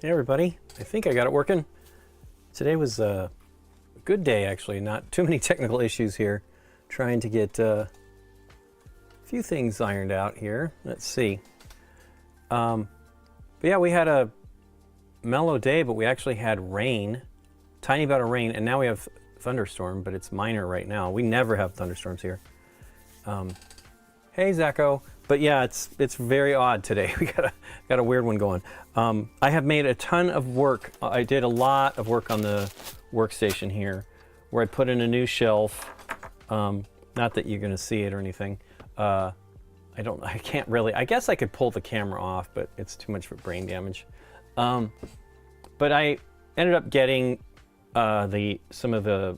Hey everybody, I think I got it working. Today was a good day actually, not too many technical issues here. Trying to get a few things ironed out here. Let's see. But yeah, we had a mellow day, but we actually had rain, tiny amount of rain, and now we have thunderstorm, but it's minor right now. We never have thunderstorms here. Hey Zacho. But yeah, it's very odd today. We got a weird one going. I have made a ton of work. I did a lot of work on the workstation here, where I put in a new shelf. Not that you're going to see it or anything. I can't really. I guess I could pull the camera off, but it's too much for brain damage. But I ended up getting some of the,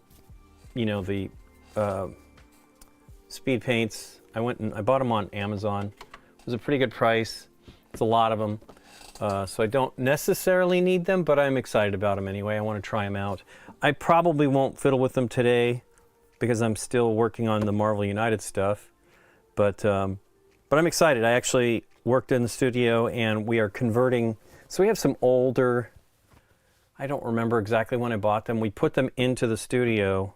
speed paints. I went and I bought them on Amazon. It was a pretty good price. It's a lot of them. So I don't necessarily need them, but I'm excited about them anyway. I want to try them out. I probably won't fiddle with them today because I'm still working on the Marvel United stuff. But I'm excited. I actually worked in the studio and we are converting. So we have some older, I don't remember exactly when I bought them. We put them into the studio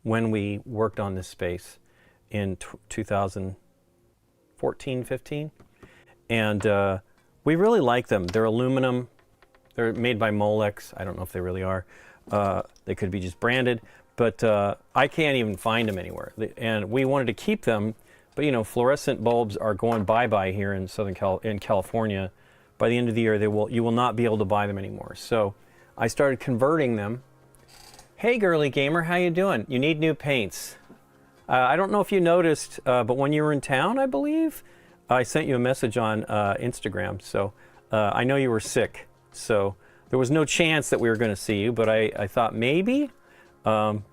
when we worked on this space in 2014, 15. And we really like them. They're aluminum. They're made by Molex. I don't know if they really are. They could be just branded, but I can't even find them anywhere. And we wanted to keep them, but fluorescent bulbs are going bye-bye here in in California. By the end of the year, you will not be able to buy them anymore. So I started converting them. Hey, girly gamer, how you doing? You need new paints. I don't know if you noticed, but when you were in town, I believe, I sent you a message on Instagram. So I know you were sick. So there was no chance that we were going to see you, but I thought maybe. And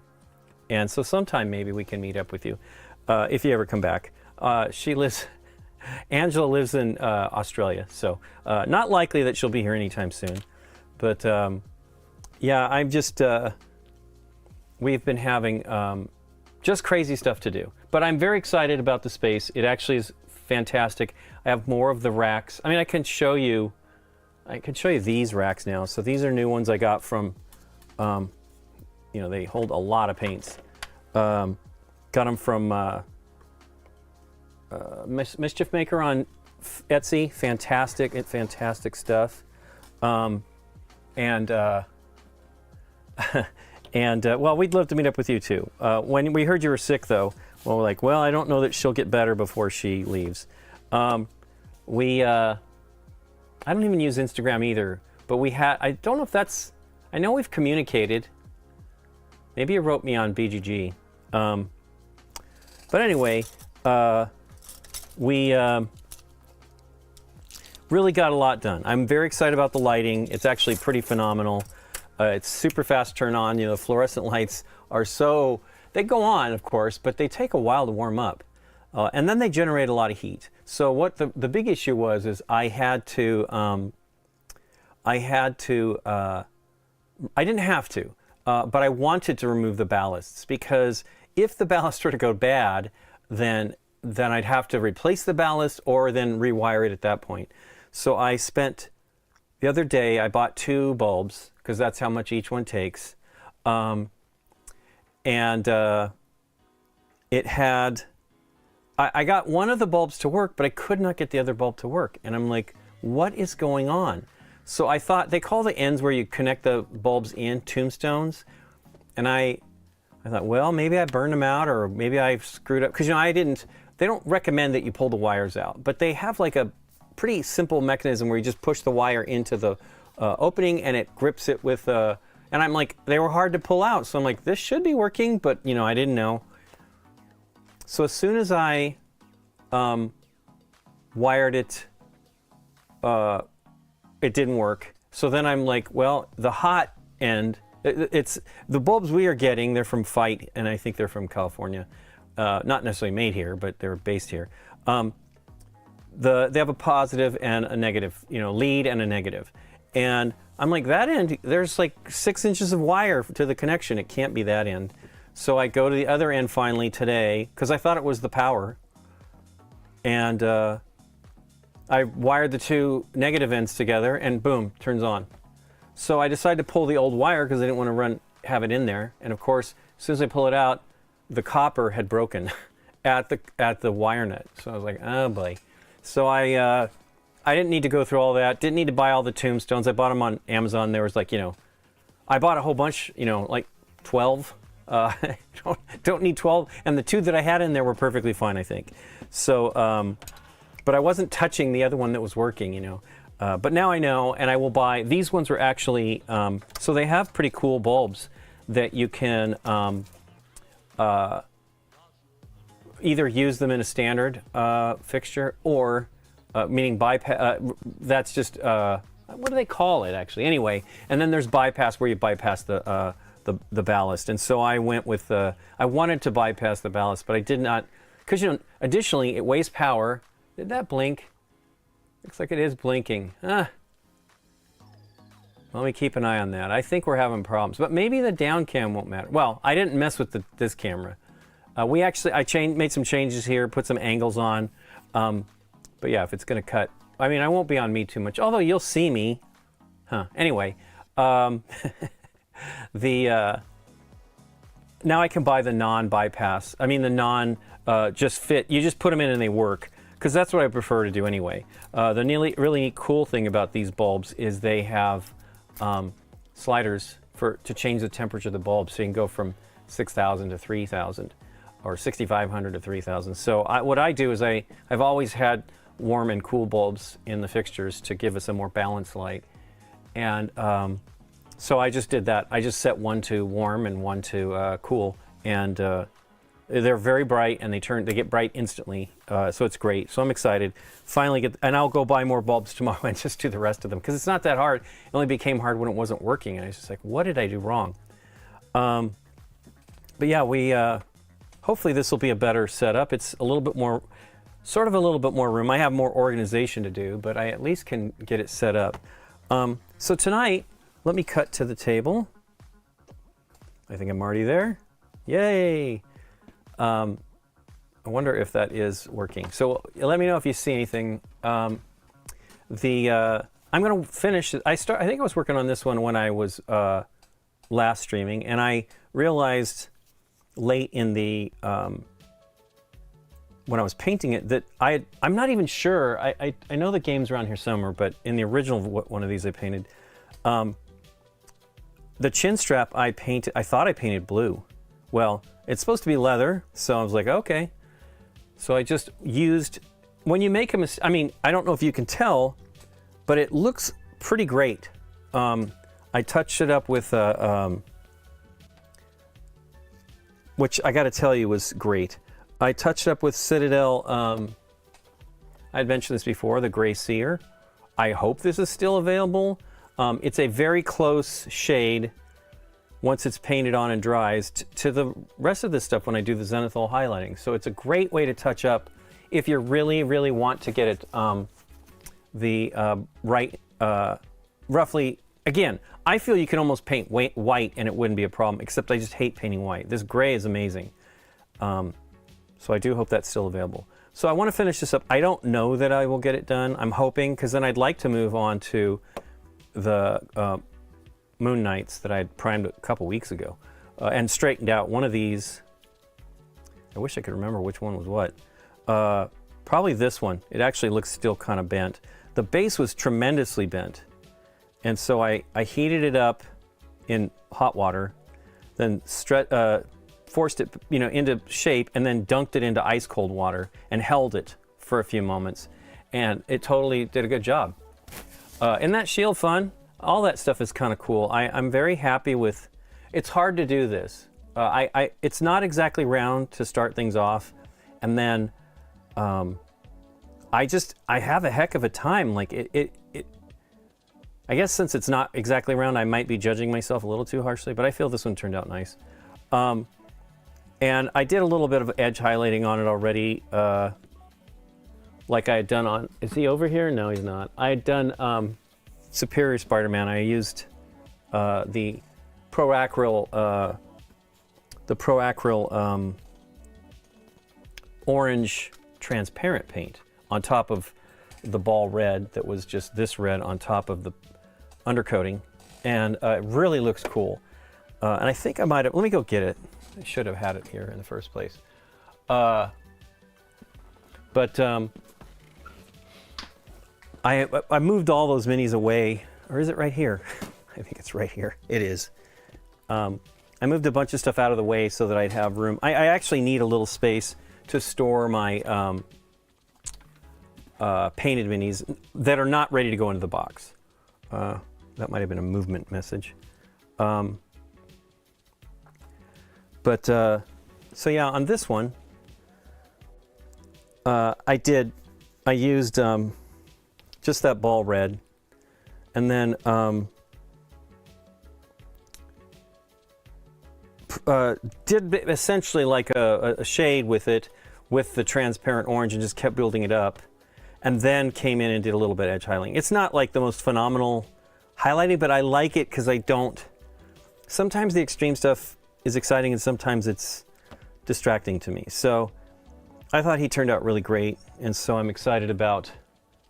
so sometime maybe we can meet up with you if you ever come back. Angela lives in Australia, so not likely that she'll be here anytime soon. But yeah, I'm just, we've been having just crazy stuff to do. But I'm very excited about the space. It actually is fantastic. I have more of the racks. I mean, I can show you these racks now. So these are new ones I got from, they hold a lot of paints. Got them from Mischief Maker on Etsy. Fantastic stuff. And And well, we'd love to meet up with you too. When we heard you were sick, though, well, we're like, well, I don't know that she'll get better before she leaves. I don't even use Instagram either, but I don't know if that's, I know we've communicated. Maybe you wrote me on BGG. But anyway, we really got a lot done. I'm very excited about the lighting. It's actually pretty phenomenal. It's super fast turn on. You know, the fluorescent lights are they go on, of course, but they take a while to warm up. And then they generate a lot of heat. So what the big issue was is I didn't have to, but I wanted to remove the ballasts, because if the ballast were to go bad, then I'd have to replace the ballast or then rewire it at that point. So the other day I bought 2 bulbs, because that's how much each one takes. I got one of the bulbs to work, but I could not get the other bulb to work. And I'm like, what is going on? So I thought, they call the ends where you connect the bulbs in tombstones. And I thought, well, maybe I burned them out, or maybe I screwed up. Because, you know, they don't recommend that you pull the wires out. But they have like a pretty simple mechanism where you just push the wire into the opening and it grips it with, and I'm like, they were hard to pull out. So I'm like, this should be working, but, you know, I didn't know. So as soon as I wired it, it didn't work. So then I'm like, well, the hot end, it's the bulbs we are getting, they're from Fight, and I think they're from California. Not necessarily made here, but they're based here. They have a positive and a negative, you know, lead and a negative. And I'm like, that end, there's like 6 inches of wire to the connection. It can't be that end. So I go to the other end finally today, because I thought it was the power. And I wired the 2 negative ends together, and boom, turns on. So I decided to pull the old wire because I didn't want to have it in there. And of course, as soon as I pull it out, the copper had broken at the wire nut. So I was like, oh boy. So I didn't need to go through all that. Didn't need to buy all the tombstones. I bought them on Amazon. There was like, you know, I bought a whole bunch, you know, like 12. Don't need 12. And the 2 that I had in there were perfectly fine, I think. So, but I wasn't touching the other one that was working, you know. But now I know, and I will buy. These ones were actually, so they have pretty cool bulbs that you can either use them in a standard fixture, or meaning bypass. That's just what do they call it actually? Anyway, and then there's bypass, where you bypass the ballast. And so I went with I wanted to bypass the ballast, but I did not, because, you know, additionally it wastes power. Did that blink? Looks like it is blinking. Let me keep an eye on that. I think we're having problems, but maybe the down cam won't matter. Well, I didn't mess with this camera. I made some changes here, put some angles on. But yeah, if it's going to cut, I mean, I won't be on me too much, although you'll see me. Anyway, now I can buy the non-bypass. I mean, the just fit. You just put them in and they work, because that's what I prefer to do anyway. The really cool thing about these bulbs is they have sliders to change the temperature of the bulb, so you can go from 6,000 to 3,000, or 6,500 to 3,000. So what I do is I've always had warm and cool bulbs in the fixtures to give us a more balanced light, and so I just did that. I just set one to warm and one to cool, and they're very bright, and they get bright instantly. So it's great. So I'm excited. Finally and I'll go buy more bulbs tomorrow and just do the rest of them, because it's not that hard. It only became hard when it wasn't working, and I was just like, what did I do wrong? But yeah, hopefully this will be a better setup. It's a little bit more, sort of a little bit more room. I have more organization to do, but I at least can get it set up. So tonight, let me cut to the table. I think I'm already there. Yay! I wonder if that is working. So let me know if you see anything. I'm going to finish. I think I was working on this one when I was last streaming, and I realized late in the when I was painting it that I'm not even sure. I know the game's around here somewhere, but in the original one of these I painted, the chin strap I thought I painted blue. Well, it's supposed to be leather, so I was like, okay. So I just used, when you make a mistake, I mean, I don't know if you can tell, but it looks pretty great. I touched it up with, which I got to tell you was great. I touched up with Citadel, I'd mentioned this before, the Gray Seer. I hope this is still available. It's a very close shade once it's painted on and dries to the rest of this stuff when I do the zenithal highlighting. So it's a great way to touch up if you really, really want to get it roughly. Again, I feel you can almost paint white and it wouldn't be a problem, except I just hate painting white. This gray is amazing. So I do hope that's still available. So I want to finish this up. I don't know that I will get it done. I'm hoping, because then I'd like to move on to the Moon Knights that I had primed a couple weeks ago and straightened out. One of these, I wish I could remember which one was what. Probably this one. It actually looks still kind of bent. The base was tremendously bent. And so I heated it up in hot water, then forced it, into shape, and then dunked it into ice cold water and held it for a few moments. And it totally did a good job. Isn't that shield fun? All that stuff is kind of cool. I'm very happy with, it's hard to do this. It's not exactly round to start things off. And then I have a heck of a time. Like I guess since it's not exactly round, I might be judging myself a little too harshly, but I feel this one turned out nice. And I did a little bit of edge highlighting on it already, like I had done on, is he over here? No, he's not. I had done Superior Spider-Man. I used the Proacryl orange transparent paint on top of the ball red that was just this red on top of the undercoating, and it really looks cool. And I think I might have, let me go get it. I should have had it here in the first place. I moved all those minis away, or is it right here? I think it's right here. It is. I moved a bunch of stuff out of the way so that I'd have room. I actually need a little space to store my painted minis that are not ready to go into the box. That might have been a movement message. So yeah, on this one, I used just that ball red, and then did essentially like a shade with it, with the transparent orange, and just kept building it up, and then came in and did a little bit of edge highlighting. It's not like the most phenomenal highlighting, but I like it because sometimes the extreme stuff is exciting and sometimes it's distracting to me. So I thought he turned out really great, and so I'm excited about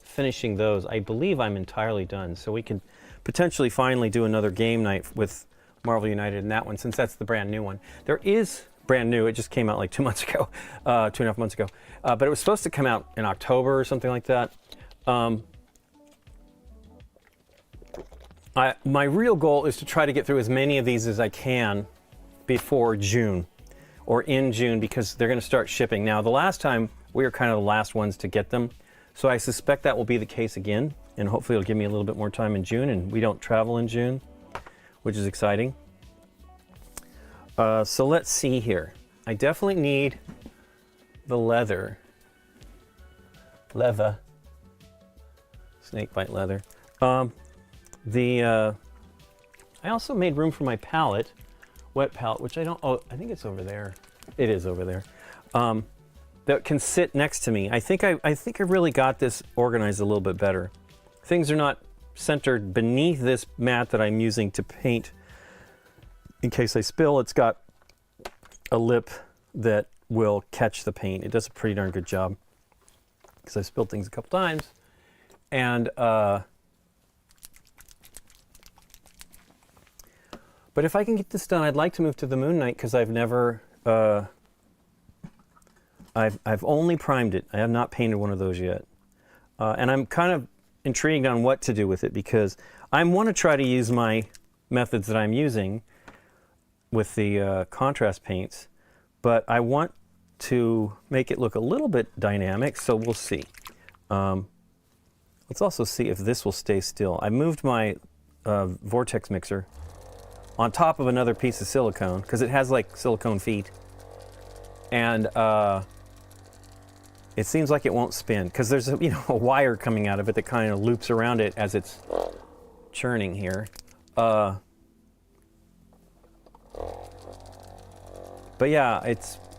finishing those. I believe I'm entirely done, so we can potentially finally do another game night with Marvel United in that one, since that's the brand new one. There is brand new, it just came out like 2 months ago, 2.5 months ago, but it was supposed to come out in October or something like that. My real goal is to try to get through as many of these as I can before June, or in June, because they're going to start shipping. Now, the last time, we were kind of the last ones to get them, so I suspect that will be the case again, and hopefully it'll give me a little bit more time in June, and we don't travel in June, which is exciting. So let's see here. I definitely need the leather. Snakebite leather. I also made room for my palette, wet palette, which I think it's over there. It is over there. That can sit next to me. I think I really got this organized a little bit better. Things are not centered beneath this mat that I'm using to paint. In case I spill, it's got a lip that will catch the paint. It does a pretty darn good job, because I've spilled things a couple times. And but if I can get this done, I'd like to move to the Moon Knight, because I've never I've only primed it. I have not painted one of those yet, and I'm kind of intrigued on what to do with it, because I want to try to use my methods that I'm using with the contrast paints, but I want to make it look a little bit dynamic, so we'll see. Let's also see if this will stay still. I moved my vortex mixer on top of another piece of silicone because it has like silicone feet, and it seems like it won't spin because there's a, a wire coming out of it that kind of loops around it as it's churning here. But yeah,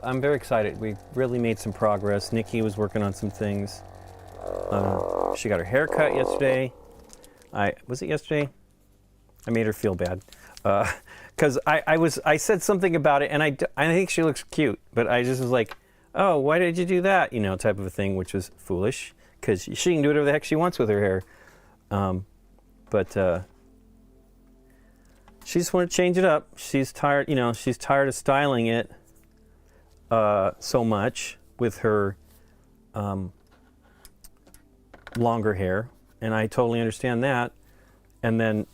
I'm very excited. We really made some progress. Nikki was working on some things. She got her hair cut yesterday. Was it yesterday? I made her feel bad because I said something about it, and I think she looks cute, but I just was like, oh, why did you do that? Type of a thing, which was foolish because she can do whatever the heck she wants with her hair. But she just wanted to change it up. She's tired. She's tired of styling it so much with her longer hair, and I totally understand that. And then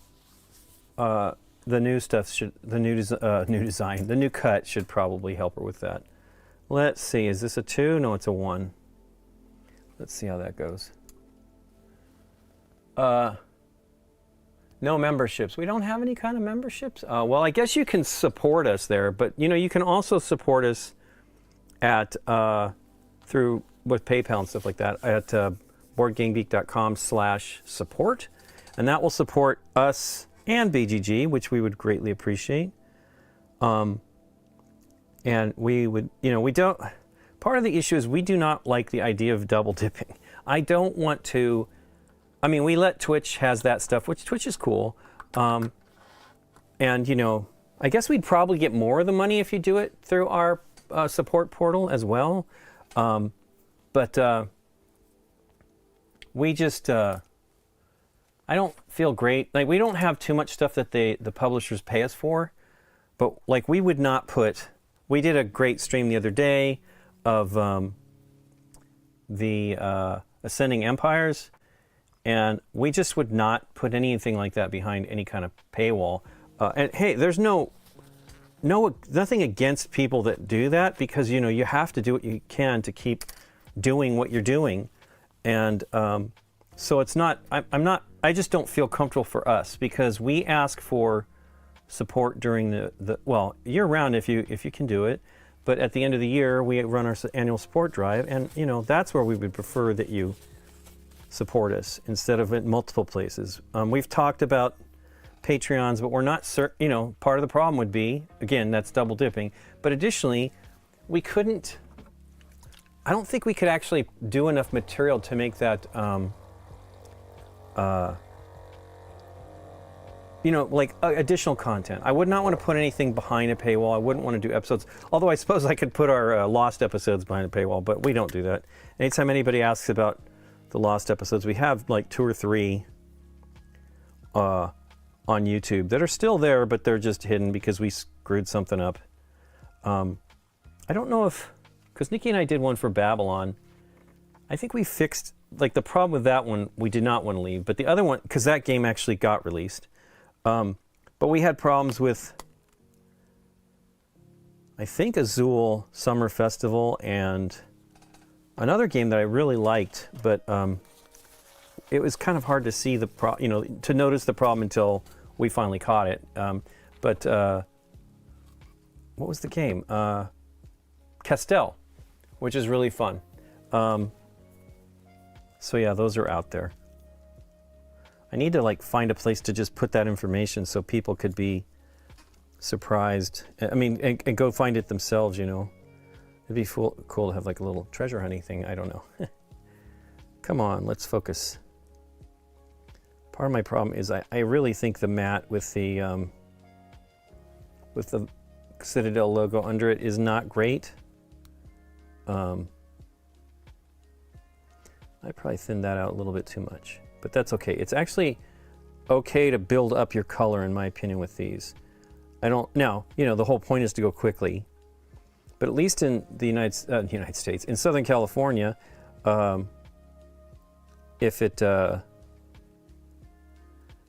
the new stuff the new cut should probably help her with that. Let's see, is this a 2? No, it's a 1. Let's see how that goes. No memberships. We don't have any kind of memberships. Well, I guess you can support us there, but you can also support us at through with PayPal and stuff like that at boardgamegeek.com/support, and that will support us and BGG, which we would greatly appreciate. And we would, we don't. Part of the issue is we do not like the idea of double dipping. I don't want to. I mean, we let Twitch has that stuff, which Twitch is cool. And I guess we'd probably get more of the money if you do it through our support portal as well. But we just, I don't feel great. Like, we don't have too much stuff that the publishers pay us for. But like, we would not put. We did a great stream the other day of the Ascending Empires. And we just would not put anything like that behind any kind of paywall. And hey, there's nothing against people that do that, because you have to do what you can to keep doing what you're doing. And so it's not. I just don't feel comfortable for us, because we ask for support during the well, year round if you can do it. But at the end of the year, we run our annual support drive, and that's where we would prefer that you support us instead of at multiple places. We've talked about Patreons, but we're not certain. Part of the problem would be, again, that's double dipping. But additionally, I don't think we could actually do enough material to make that, additional content. I would not want to put anything behind a paywall. I wouldn't want to do episodes. Although I suppose I could put our lost episodes behind a paywall, but we don't do that. Anytime anybody asks about the lost episodes, we have like 2 or 3 on YouTube that are still there, but they're just hidden because we screwed something up. I don't know because Nikki and I did one for Babylon. I think we fixed, the problem with that one, we did not want to leave. But the other one, because that game actually got released. But we had problems with, I think, Azul Summer Festival and another game that I really liked, but it was kind of hard to see to notice the problem until we finally caught it. But what was the game? Castel, which is really fun. So yeah, those are out there. I need to find a place to just put that information so people could be surprised. I mean, and go find it themselves. It'd be cool to have a little treasure hunting thing. I don't know. Come on, let's focus. Part of my problem is I really think the mat with the Citadel logo under it is not great. I probably thinned that out a little bit too much, but that's okay. It's actually okay to build up your color, in my opinion, with these. Now, the whole point is to go quickly. But at least in the United States, in Southern California, if it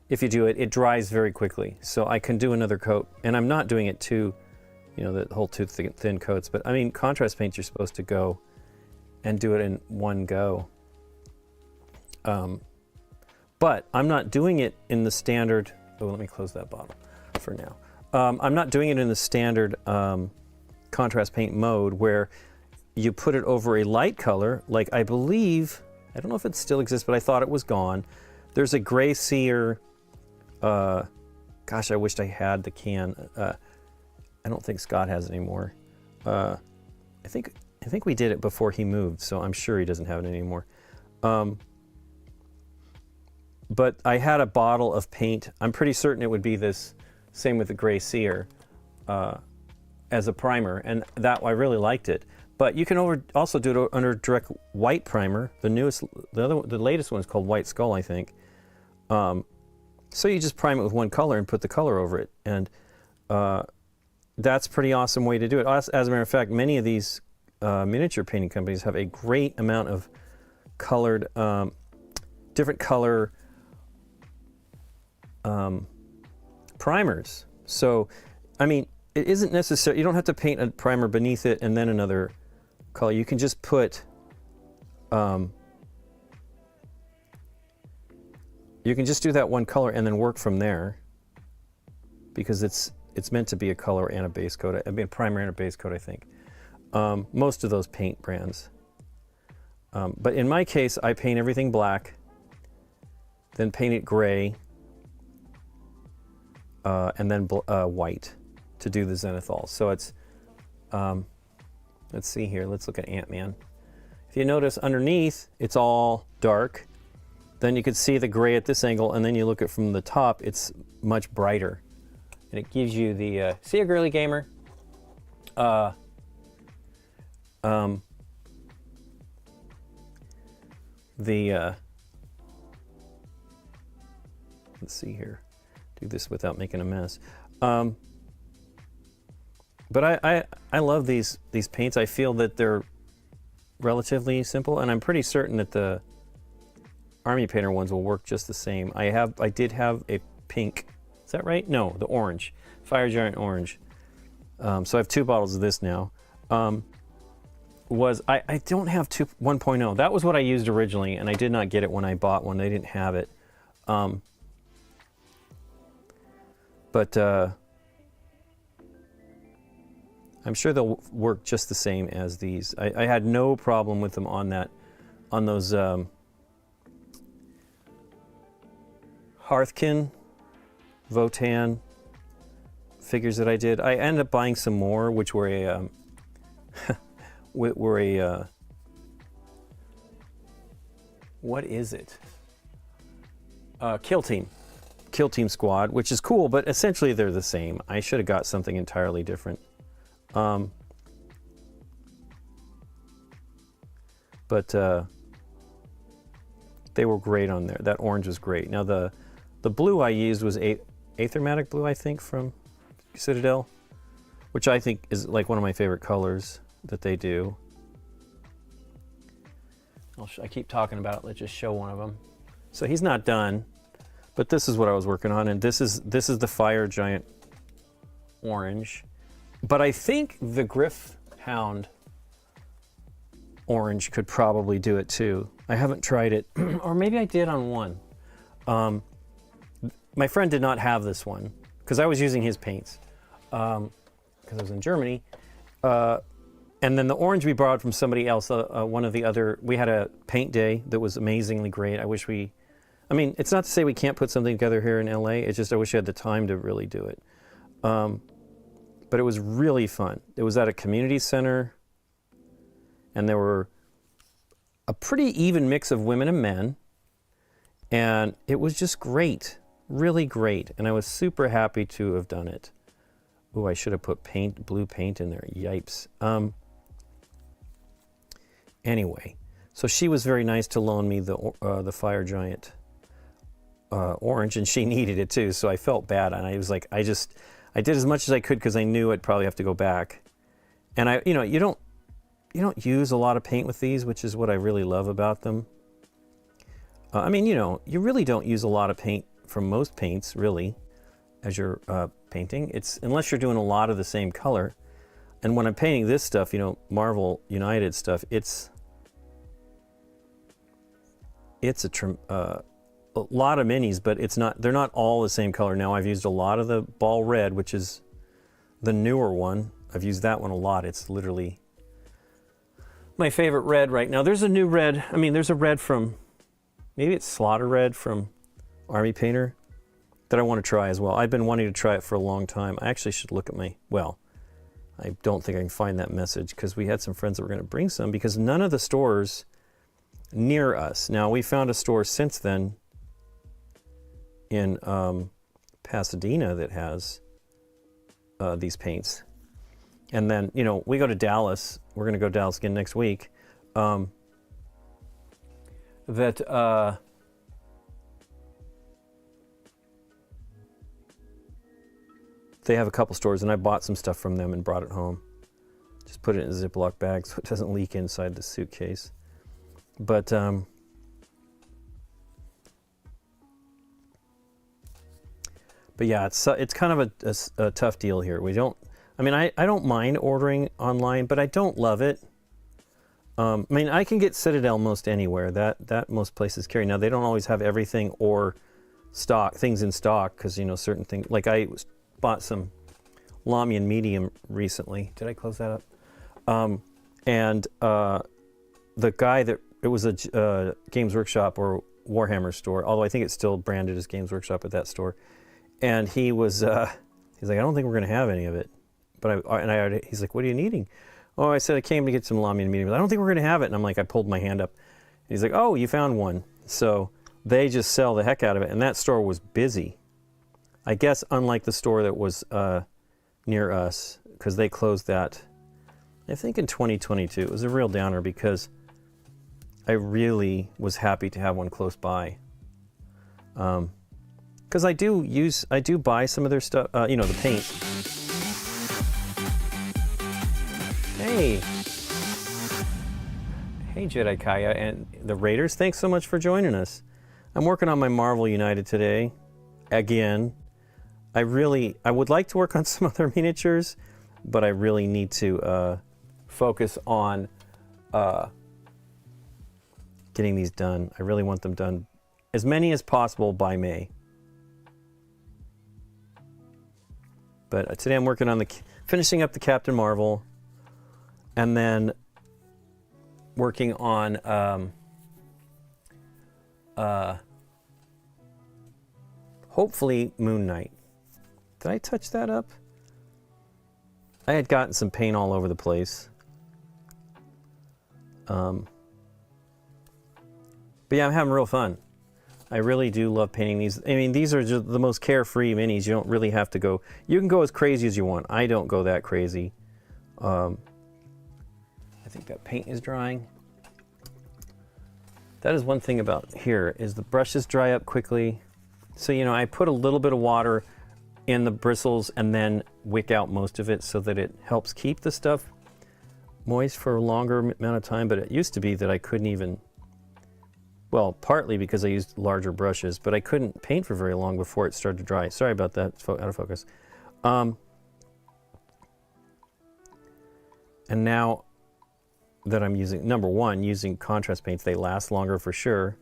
if you do it, it dries very quickly. So I can do another coat, and I'm not doing it too, you know, the whole too thin coats. But I mean, contrast paints, you're supposed to go and do it in one go. But I'm not doing it in the standard. Oh, let me close that bottle for now. I'm not doing it in the standard contrast paint mode where you put it over a light color, like I believe, I don't know if it still exists, but I thought it was gone. There's a Gray Seer, gosh, I wished I had the can. I don't think Scott has it anymore. I think we did it before he moved, so I'm sure he doesn't have it anymore. But I had a bottle of paint. I'm pretty certain it would be this, same with the Gray Seer, as a primer, and that I really liked it. But you can also do it under direct white primer. The latest one is called White Skull, I think. So you just prime it with one color and put the color over it, and that's a pretty awesome way to do it. As a matter of fact, many of these miniature painting companies have a great amount of colored, different color primers. So, I mean, it isn't necessary. You don't have to paint a primer beneath it and then another color. You can just put, you can just do that one color and then work from there, because it's meant to be a color and a base coat. I mean, a primer and a base coat, I think. Most of those paint brands. But in my case, I paint everything black, then paint it gray, and then white to do the zenithal. So it's, let's see here, let's look at Ant-Man. If you notice underneath, it's all dark. Then you could see the gray at this angle, and then you look at from the top, it's much brighter. And it gives you the, see a girly gamer? Let's see here. Do this without making a mess. But I love these paints. I feel that they're relatively simple, and I'm pretty certain that the Army Painter ones will work just the same. I did have a pink. Is that right? No, the orange. Fire Giant Orange. So I have 2 bottles of this now. I don't have 1.0. That was what I used originally, and I did not get it when I bought one. They didn't have it. But I'm sure they'll work just the same as these. I had no problem with them on those Hearthkin, Votan figures that I did. I ended up buying some more, which were a what is it? Kill Team Squad, which is cool, but essentially they're the same. I should have got something entirely different. But they were great on there. That orange was great. Now the blue I used was Aethermatic blue, I think, from Citadel, which I think is like one of my favorite colors that they do. I keep talking about it. Let's just show one of them. So he's not done, but this is what I was working on, and this is the Fire Giant Orange. But I think the Griff Hound Orange could probably do it too. I haven't tried it, or maybe I did on one. My friend did not have this one because I was using his paints because I was in Germany. And then the orange we borrowed from somebody else. One of the other, we had a paint day that was amazingly great. I mean, it's not to say we can't put something together here in LA. It's just I wish I had the time to really do it. But it was really fun. It was at a community center, and there were a pretty even mix of women and men, and it was just great, really great. And I was super happy to have done it. Ooh, I should have put blue paint in there. Yipes. Anyway, so she was very nice to loan me the Fire Giant orange, and she needed it too. So I felt bad, and I was like, I did as much as I could because I knew I'd probably have to go back. And you don't use a lot of paint with these, which is what I really love about them. I mean, you really don't use a lot of paint from most paints, really, as you're painting. It's unless you're doing a lot of the same color. And when I'm painting this stuff, you know, Marvel United stuff, it's a lot of minis, but they're not all the same color. Now I've used a lot of the ball red, which is the newer one. I've used that one a lot. It's literally my favorite red right now. There's a new red. I mean, there's a red from, maybe it's Slaughter Red from Army Painter that I want to try as well. I've been wanting to try it for a long time. I actually should look at I don't think I can find that message, because we had some friends that were going to bring some, because none of the stores near us. Now, we found a store since then in Pasadena that has these paints. And then, you know, we go to Dallas. We're going to go to Dallas again next week. They have a couple stores, and I bought some stuff from them and brought it home. Just put it in a Ziploc bag so it doesn't leak inside the suitcase. But yeah, it's kind of a tough deal here. I don't mind ordering online, but I don't love it. I mean, I can get Citadel most anywhere. That most places carry. Now, they don't always have everything or things in stock, because, you know, certain things, like I bought some Lamian medium recently. Did I close that up? The guy it was a Games Workshop or Warhammer store, although I think it's still branded as Games Workshop at that store. And he's like, I don't think we're going to have any of it. He's like, what are you needing? Oh, I said, I came to get some Lamian medium. I don't think we're going to have it. And I'm like, I pulled my hand up. And he's like, oh, you found one. So they just sell the heck out of it. And that store was busy. I guess unlike the store that was near us, because they closed that, I think in 2022. It was a real downer, because I really was happy to have one close by. Because I do buy some of their stuff, you know, the paint. Hey Jedi Kaya and the Raiders, thanks so much for joining us. I'm working on my Marvel United today, again. I would like to work on some other miniatures, but I really need to focus on getting these done. I really want them done, as many as possible, by May. But today I'm working on finishing up the Captain Marvel, and then working on hopefully Moon Knight. Did I touch that up? I had gotten some paint all over the place. But yeah, I'm having real fun. I really do love painting these. I mean, these are just the most carefree minis. You don't really have to go. You can go as crazy as you want. I don't go that crazy. I think that paint is drying. That is one thing about here, is the brushes dry up quickly. So, you know, I put a little bit of water in the bristles and then wick out most of it so that it helps keep the stuff moist for a longer amount of time. But it used to be that I couldn't even, well, partly because I used larger brushes, but I couldn't paint for very long before it started to dry. Sorry about that, it's out of focus. And now that I'm using, number one, using contrast paints, they last longer for sure.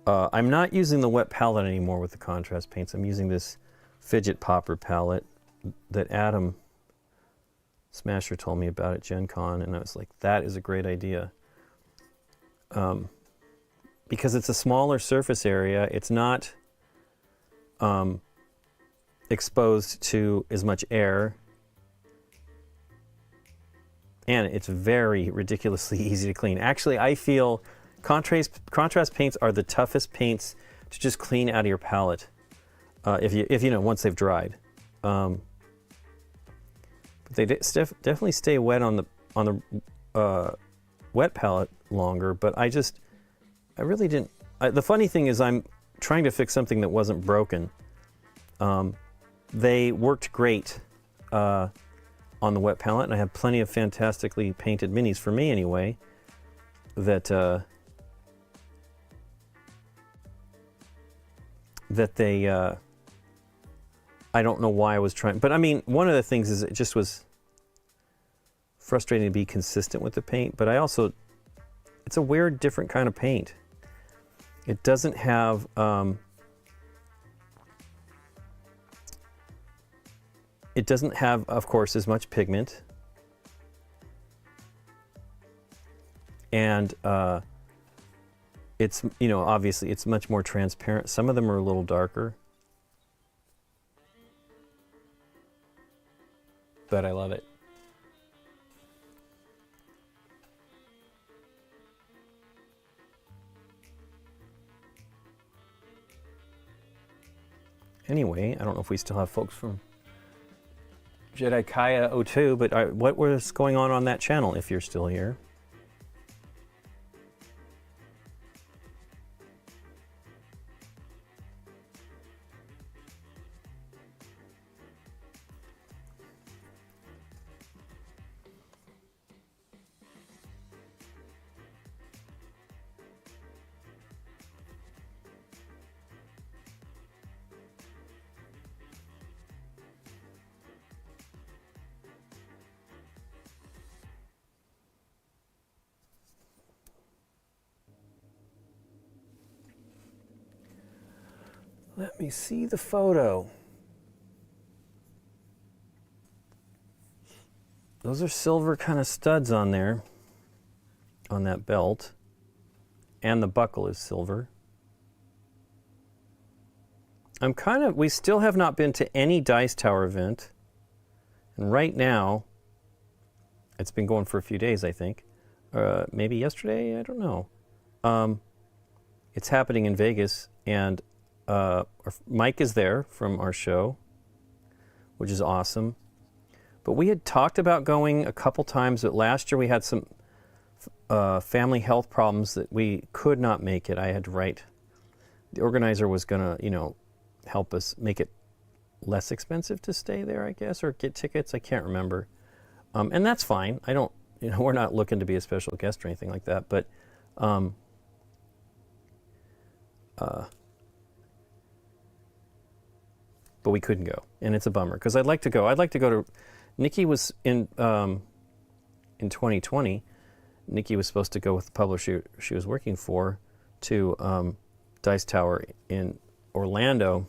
I'm not using the wet palette anymore with the contrast paints. I'm using this fidget popper palette that Adam Smasher told me about at Gen Con, and I was like, that is a great idea. Because it's a smaller surface area, it's not exposed to as much air, and it's very ridiculously easy to clean. Actually, I feel contrast paints are the toughest paints to just clean out of your palette, if you know, once they've dried. But they definitely stay wet on the wet palette longer. But I really didn't. The funny thing is, I'm trying to fix something that wasn't broken. They worked great on the wet palette, and I have plenty of fantastically painted minis, for me anyway, that that they, I don't know why I was trying, but I mean, one of the things is it just was frustrating to be consistent with the paint, but I also, it's a weird, different kind of paint. It doesn't have, of course, as much pigment. And it's, you know, obviously it's much more transparent. Some of them are a little darker. But I love it. Anyway, I don't know if we still have folks from Jedi Kaya 02, but what was going on that channel if you're still here? Let me see the photo. Those are silver kind of studs on there, on that belt. And the buckle is silver. We still have not been to any Dice Tower event. And right now, it's been going for a few days, I think. Maybe yesterday, I don't know. It's happening in Vegas, and Mike is there from our show, which is awesome. But we had talked about going a couple times, but last year we had some family health problems that we could not make it. I had to write. The organizer was going to, you know, help us make it less expensive to stay there, I guess, or get tickets. I can't remember. And that's fine. I don't, you know, we're not looking to be a special guest or anything like that, but we couldn't go, and it's a bummer because I'd like to go. I'd like to go to. Nikki was in 2020. Nikki was supposed to go with the publisher she was working for to Dice Tower in Orlando,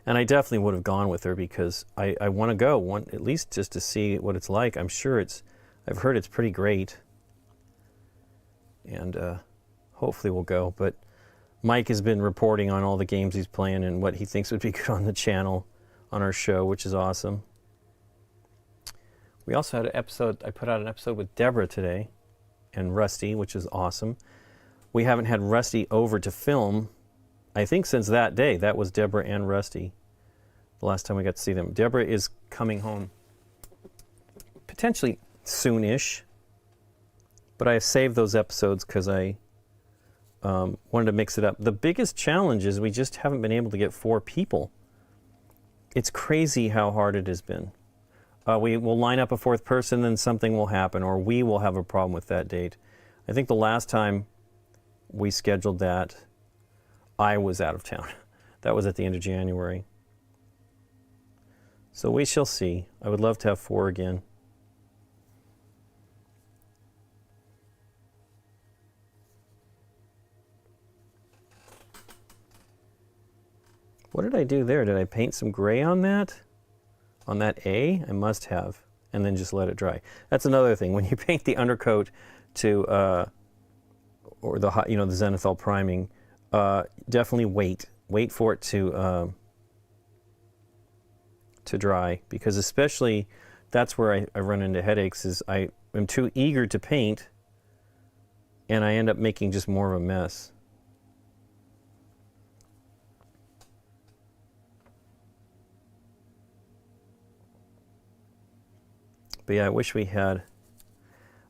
and I definitely would have gone with her because I want to go at least just to see what it's like. I'm sure I've heard it's pretty great, and hopefully we'll go. But Mike has been reporting on all the games he's playing and what he thinks would be good on the channel, on our show, which is awesome. We also had an episode, I put out an episode with Deborah today and Rusty, which is awesome. We haven't had Rusty over to film, I think since that day. That was Deborah and Rusty, the last time we got to see them. Deborah is coming home potentially soon-ish, but I have saved those episodes because I wanted to mix it up. The biggest challenge is we just haven't been able to get 4 people. It's crazy how hard it has been. We will line up a 4th person, then something will happen, or we will have a problem with that date. I think the last time we scheduled that, I was out of town. That was at the end of January. So we shall see. I would love to have 4 again. What did I do there? Did I paint some gray on that? On that A? I must have. And then just let it dry. That's another thing. When you paint the undercoat to, or the, you know, the zenithal priming, definitely wait. Wait for it to dry. Because especially, that's where I run into headaches, is I am too eager to paint, and I end up making just more of a mess. But yeah, I wish we had.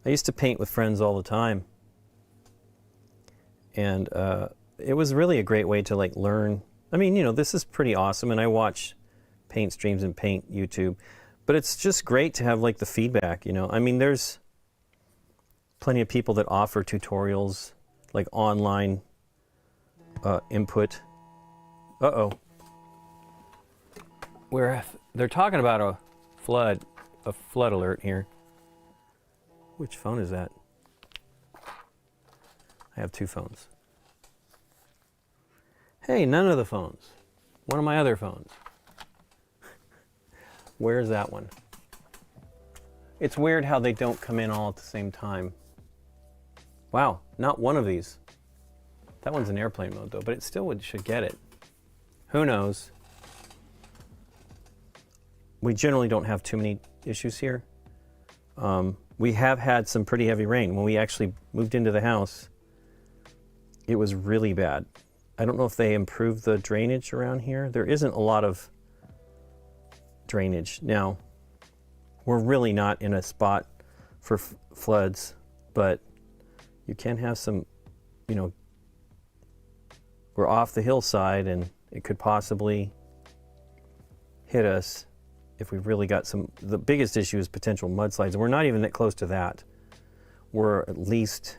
I used to paint with friends all the time, and it was really a great way to like learn. I mean, you know, this is pretty awesome, and I watch paint streams and paint YouTube, but it's just great to have like the feedback. You know, I mean, there's plenty of people that offer tutorials, like online input, Uh-oh. They're talking about a flood alert here. Which phone is that? I have two phones. Hey, none of the phones. One of my other phones. Where's that one? It's weird how they don't come in all at the same time. Wow, not one of these. That one's in airplane mode though, but it still should get it. Who knows? We generally don't have too many issues here. We have had some pretty heavy rain. When we actually moved into the house, it was really bad. I don't know if they improved the drainage around here. There isn't a lot of drainage. Now, we're really not in a spot for floods, but you can have some, you know, we're off the hillside and it could possibly hit us if we really got some. The biggest issue is potential mudslides, and we're not even that close to that. We're at least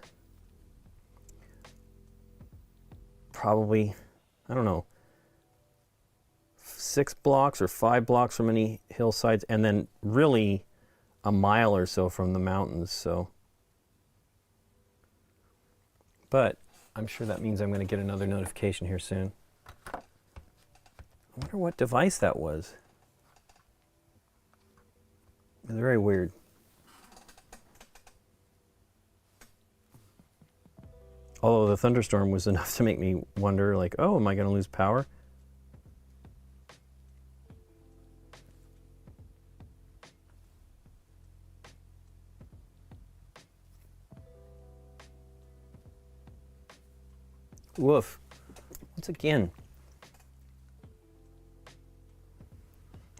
probably, I don't know, 6 blocks or 5 blocks from any hillsides, and then really a mile or so from the mountains. So, but I'm sure that means I'm going to get another notification here soon. I wonder what device that was. It's very weird. Although the thunderstorm was enough to make me wonder, like, oh, am I going to lose power? Woof. Once again.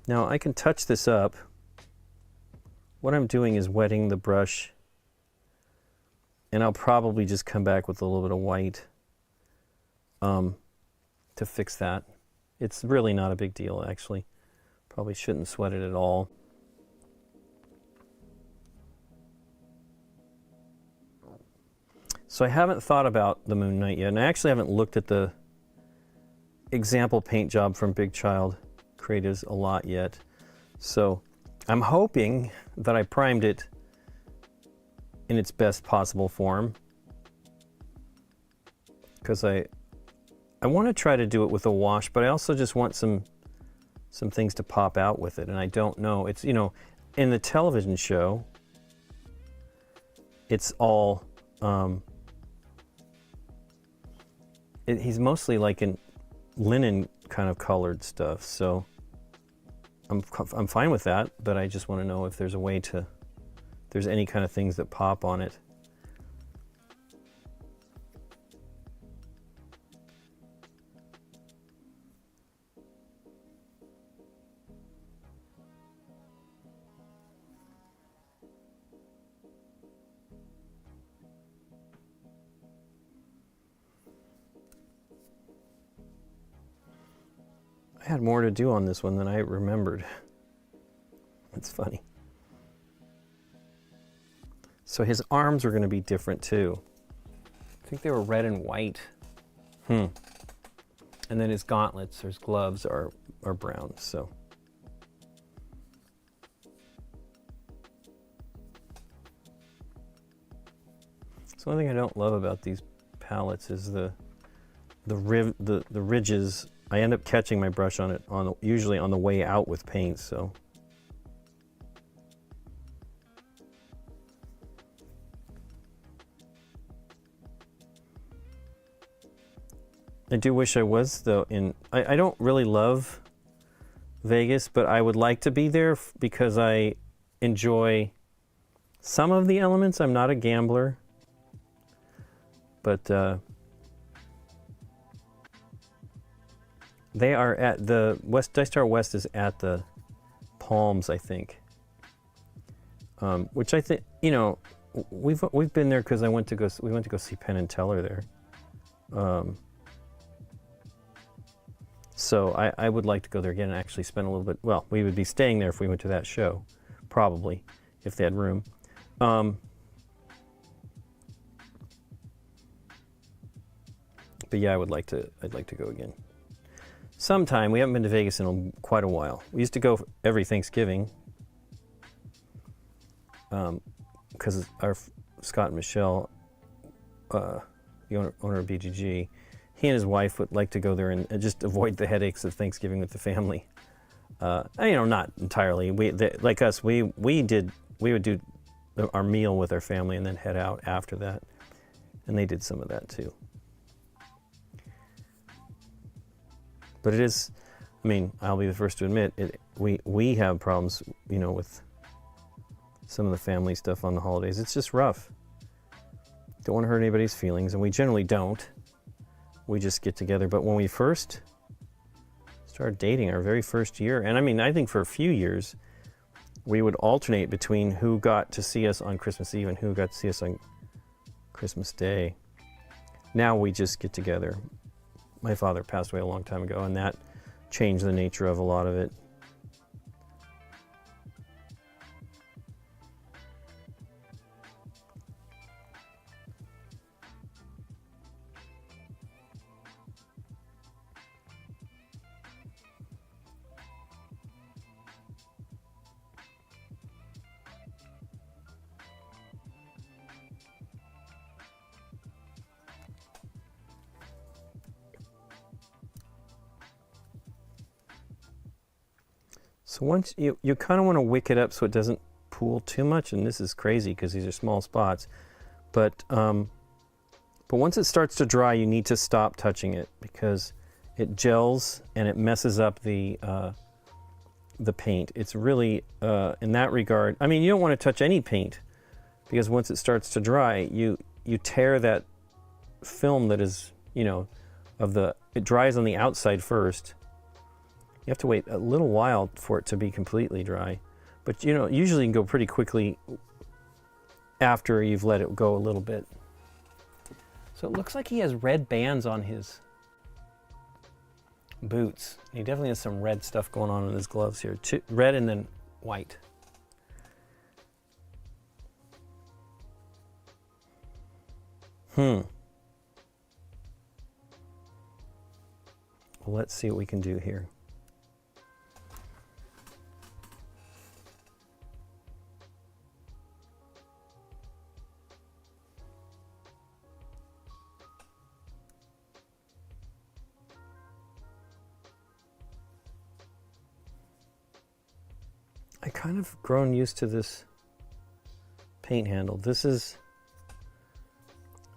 Now I can touch this up. What I'm doing is wetting the brush, and I'll probably just come back with a little bit of white to fix that. It's really not a big deal, actually. Probably shouldn't sweat it at all. So I haven't thought about the Moon Knight yet, and I actually haven't looked at the example paint job from Big Child Creatives a lot yet. So I'm hoping that I primed it in its best possible form, because I want to try to do it with a wash, but I also just want some things to pop out with it, and I don't know. It's, you know, in the television show, it's all he's mostly like in linen kind of colored stuff, so I'm fine with that, but I just want to know if there's a way to, if there's any kind of things that pop on it. I had more to do on this one than I remembered. That's funny. So his arms are going to be different too. I think they were red and white. And then his gauntlets, or his gloves, are brown. So one thing I don't love about these palettes is the ridges. I end up catching my brush on it usually on the way out with paint, so. I do wish I was, though, I don't really love Vegas, but I would like to be there because I enjoy some of the elements. I'm not a gambler, but they are at the Dice Tower West is at the Palms, I think. Which I think, you know, we've been there because we went to go see Penn and Teller there. So I would like to go there again and actually spend a little bit. Well, we would be staying there if we went to that show, probably, if they had room. But yeah, I'd like to go again. sometime. We haven't been to Vegas in quite a while. We used to go every Thanksgiving because our Scott and Michelle, the owner of BGG, he and his wife would like to go there and just avoid the headaches of Thanksgiving with the family. Not entirely. Like us, we would do our meal with our family and then head out after that. And they did some of that too. But it is, I mean, I'll be the first to admit, we have problems, with some of the family stuff on the holidays. It's just rough. Don't want to hurt anybody's feelings, and we generally don't. We just get together. But when we first started dating, our very first year, and I mean, I think for a few years, we would alternate between who got to see us on Christmas Eve and who got to see us on Christmas Day. Now we just get together. My father passed away a long time ago, and that changed the nature of a lot of it. So once you kind of want to wick it up so it doesn't pool too much, and this is crazy because these are small spots, but once it starts to dry, you need to stop touching it because it gels and it messes up the paint. It's really in that regard. I mean, you don't want to touch any paint because once it starts to dry, you tear that film that is it dries on the outside first. You have to wait a little while for it to be completely dry. But usually you can go pretty quickly after you've let it go a little bit. So it looks like he has red bands on his boots. He definitely has some red stuff going on in his gloves here. Red and then white. Well, let's see what we can do here. I kind of grown used to this paint handle. This is,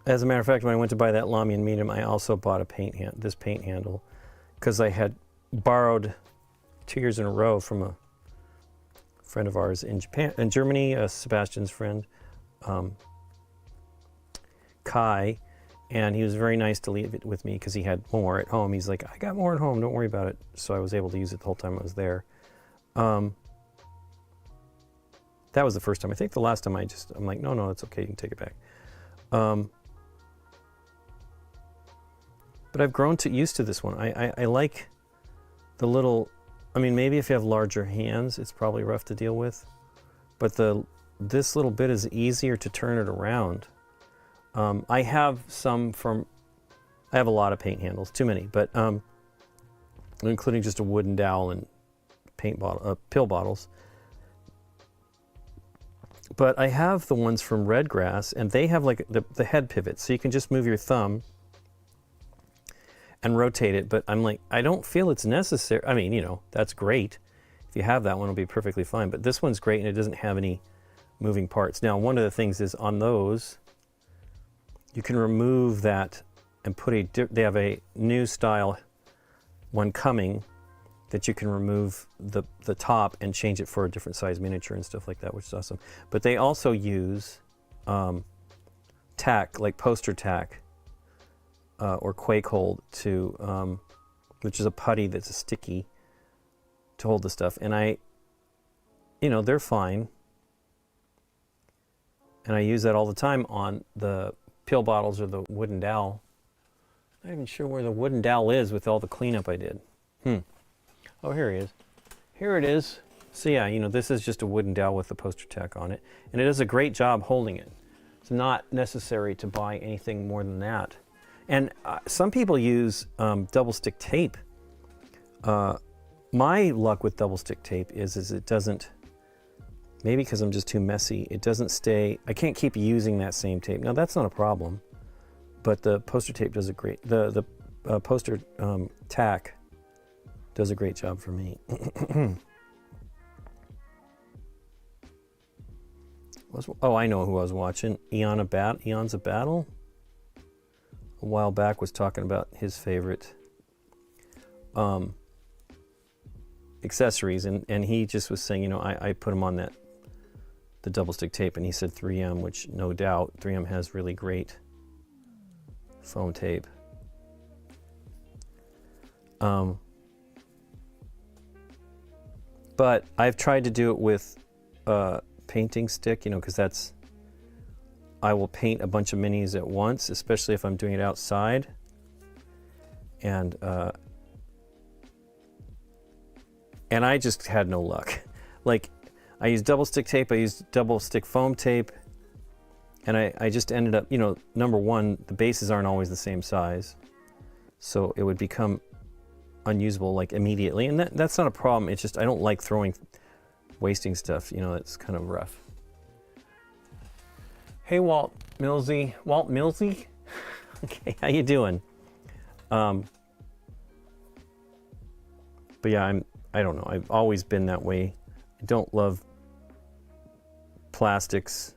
as a matter of fact, when I went to buy that Lamy and medium, I also bought a this paint handle because I had borrowed 2 years in a row from a friend of ours in Germany, Sebastian's friend, Kai, and he was very nice to leave it with me because he had more at home. He's like, I got more at home, don't worry about it. So I was able to use it the whole time I was there. That was the first time. I think the last time I'm like, no, it's okay, you can take it back. But I've grown used to this one. I like the little, I mean, maybe if you have larger hands, it's probably rough to deal with. But this little bit is easier to turn it around. I have I have a lot of paint handles, too many, but including just a wooden dowel and paint bottle, pill bottles. But I have the ones from Redgrass, and they have like the head pivot, so you can just move your thumb and rotate it. But I'm like, I don't feel it's necessary. I mean, that's great. If you have that one, it'll be perfectly fine. But this one's great, and it doesn't have any moving parts. Now, one of the things is on those, you can remove that and they have a new style one coming that you can remove the top and change it for a different size miniature and stuff like that, which is awesome. But they also use tack, like poster tack or Quake Hold which is a putty that's a sticky to hold the stuff. And they're fine. And I use that all the time on the pill bottles or the wooden dowel. I'm not even sure where the wooden dowel is with all the cleanup I did. Oh, here he is. Here it is. So yeah, this is just a wooden dowel with the poster tack on it. And it does a great job holding it. It's not necessary to buy anything more than that. And some people use double stick tape My luck with double stick tape is it doesn't, maybe because I'm just too messy, it doesn't stay, I can't keep using that same tape. Now that's not a problem, but the poster tape does a great, the poster tack does a great job for me. Oh, I know who I was watching. Eon's a Battle. A while back was talking about his favorite accessories, and he just was saying, you know, I put him on the double stick tape, and he said 3M, which no doubt 3M has really great foam tape. But I've tried to do it with painting stick, you know, because I will paint a bunch of minis at once, especially if I'm doing it outside. And I just had no luck. Like, I used double stick tape, I used double stick foam tape, and I just ended up, you know, number one, the bases aren't always the same size, so it would become unusable like immediately, and that's not a problem. It's just I don't like wasting stuff, you know. It's kind of rough. Hey, Walt Millsy. Okay, how you doing? But yeah, I don't know, I've always been that way. I don't love plastics,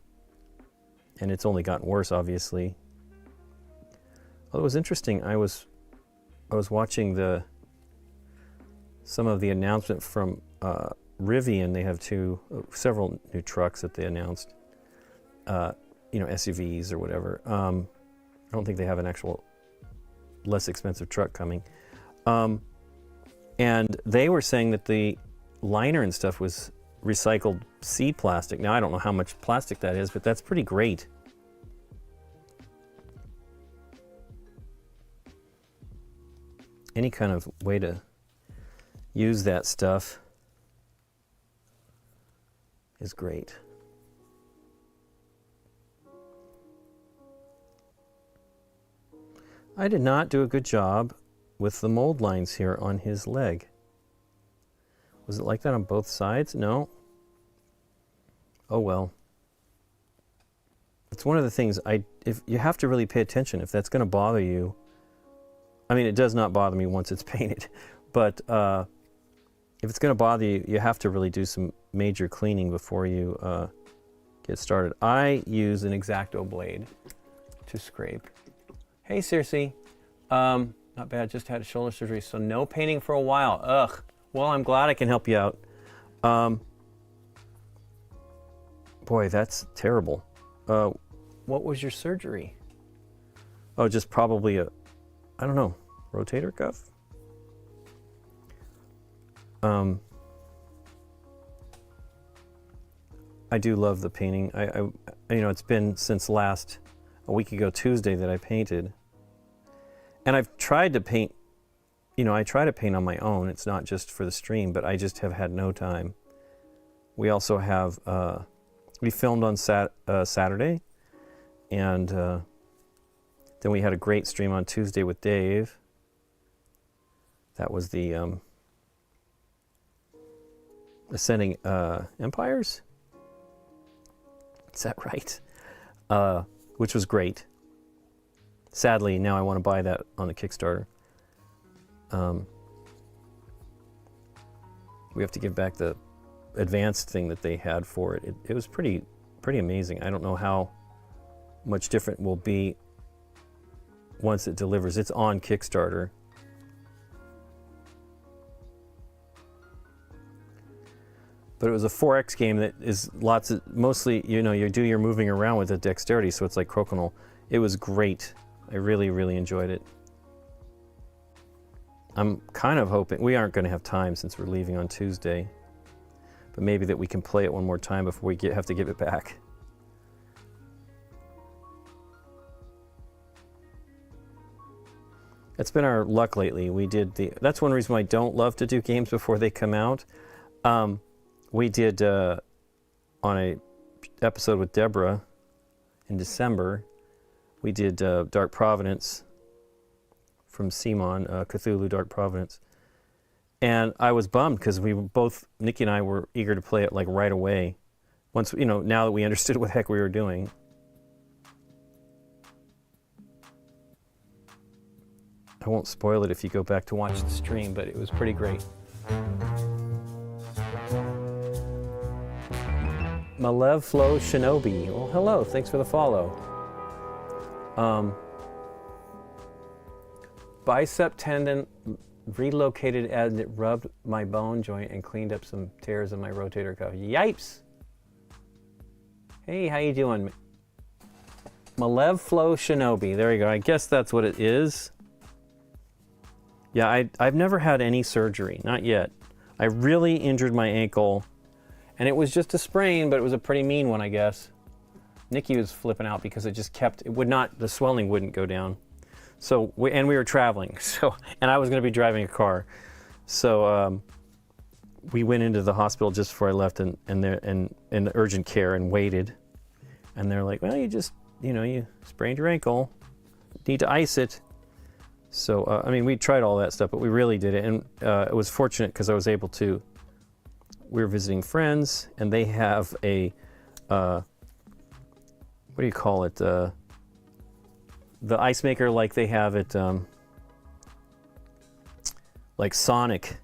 and it's only gotten worse, obviously. Well, it was interesting, I was watching some of the announcement from Rivian. They have several new trucks that they announced, you know, SUVs or whatever. I don't think they have an actual less expensive truck coming. And they were saying that the liner and stuff was recycled seed plastic. Now, I don't know how much plastic that is, but that's pretty great. Any kind of way to use that stuff is great. I did not do a good job with the mold lines here on his leg. Was it like that on both sides? No. Oh well. It's one of the things if you have to really pay attention if that's going to bother you. I mean, it does not bother me once it's painted, but if it's going to bother you, you have to really do some major cleaning before you get started. I use an X-Acto blade to scrape. Hey, Circe. Not bad, just had a shoulder surgery, so no painting for a while. Ugh. Well, I'm glad I can help you out. Boy, that's terrible. What was your surgery? Oh, just probably I don't know, rotator cuff? I do love the painting. You know, it's been since a week ago Tuesday that I painted. And I've tried to paint, you know, I try to paint on my own. It's not just for the stream, but I just have had no time. We also have, we filmed on Saturday, and then we had a great stream on Tuesday with Dave. That was the Ascending Empires? Is that right? Which was great. Sadly, now I want to buy that on the Kickstarter. We have to give back the advanced thing that they had for it. It was pretty amazing. I don't know how much different it will be once it delivers. It's on Kickstarter. But it was a 4X game that is mostly, you know, you do your moving around with the dexterity, so it's like Crokinole. It was great. I really, really enjoyed it. I'm kind of hoping, we aren't going to have time since we're leaving on Tuesday, but maybe that we can play it one more time before we have to give it back. That's been our luck lately. That's one reason why I don't love to do games before they come out. We did, on a episode with Deborah in December, we did Dark Providence from Simon, Cthulhu Dark Providence. And I was bummed because we were both, Nikki and I were eager to play it like right away. Once, you know, now that we understood what the heck we were doing. I won't spoil it if you go back to watch the stream, but it was pretty great. Malev Flow Shinobi. Well, hello. Thanks for the follow. Bicep tendon relocated as it rubbed my bone joint and cleaned up some tears in my rotator cuff. Yipes! Hey, how you doing? Malev Flow Shinobi. There you go. I guess that's what it is. Yeah, I've never had any surgery. Not yet. I really injured my ankle, and it was just a sprain, but it was a pretty mean one, I guess. Nikki was flipping out because it just kept, it would not, the swelling wouldn't go down. So, we were traveling, so, and I was going to be driving a car. So, we went into the hospital just before I left and in urgent care and waited. And they're like, well, you just, you know, you sprained your ankle, need to ice it. So, I mean, we tried all that stuff, but we really did it. And it was fortunate because I was able to, we were visiting friends and they have a, what do you call it? The ice maker like they have at like Sonic,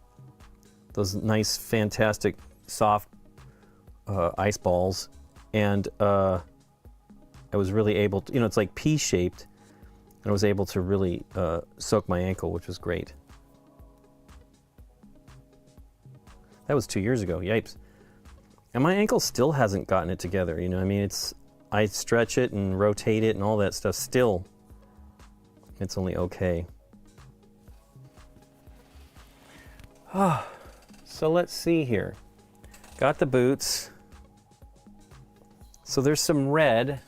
those nice, fantastic, soft ice balls, and I was really able to, you know, it's like pea-shaped, and I was able to really soak my ankle, which was great. That was 2 years ago, yipes. And my ankle still hasn't gotten it together, you know, I mean, I stretch it and rotate it and all that stuff still. It's only okay. So let's see here. Got the boots. So there's some red,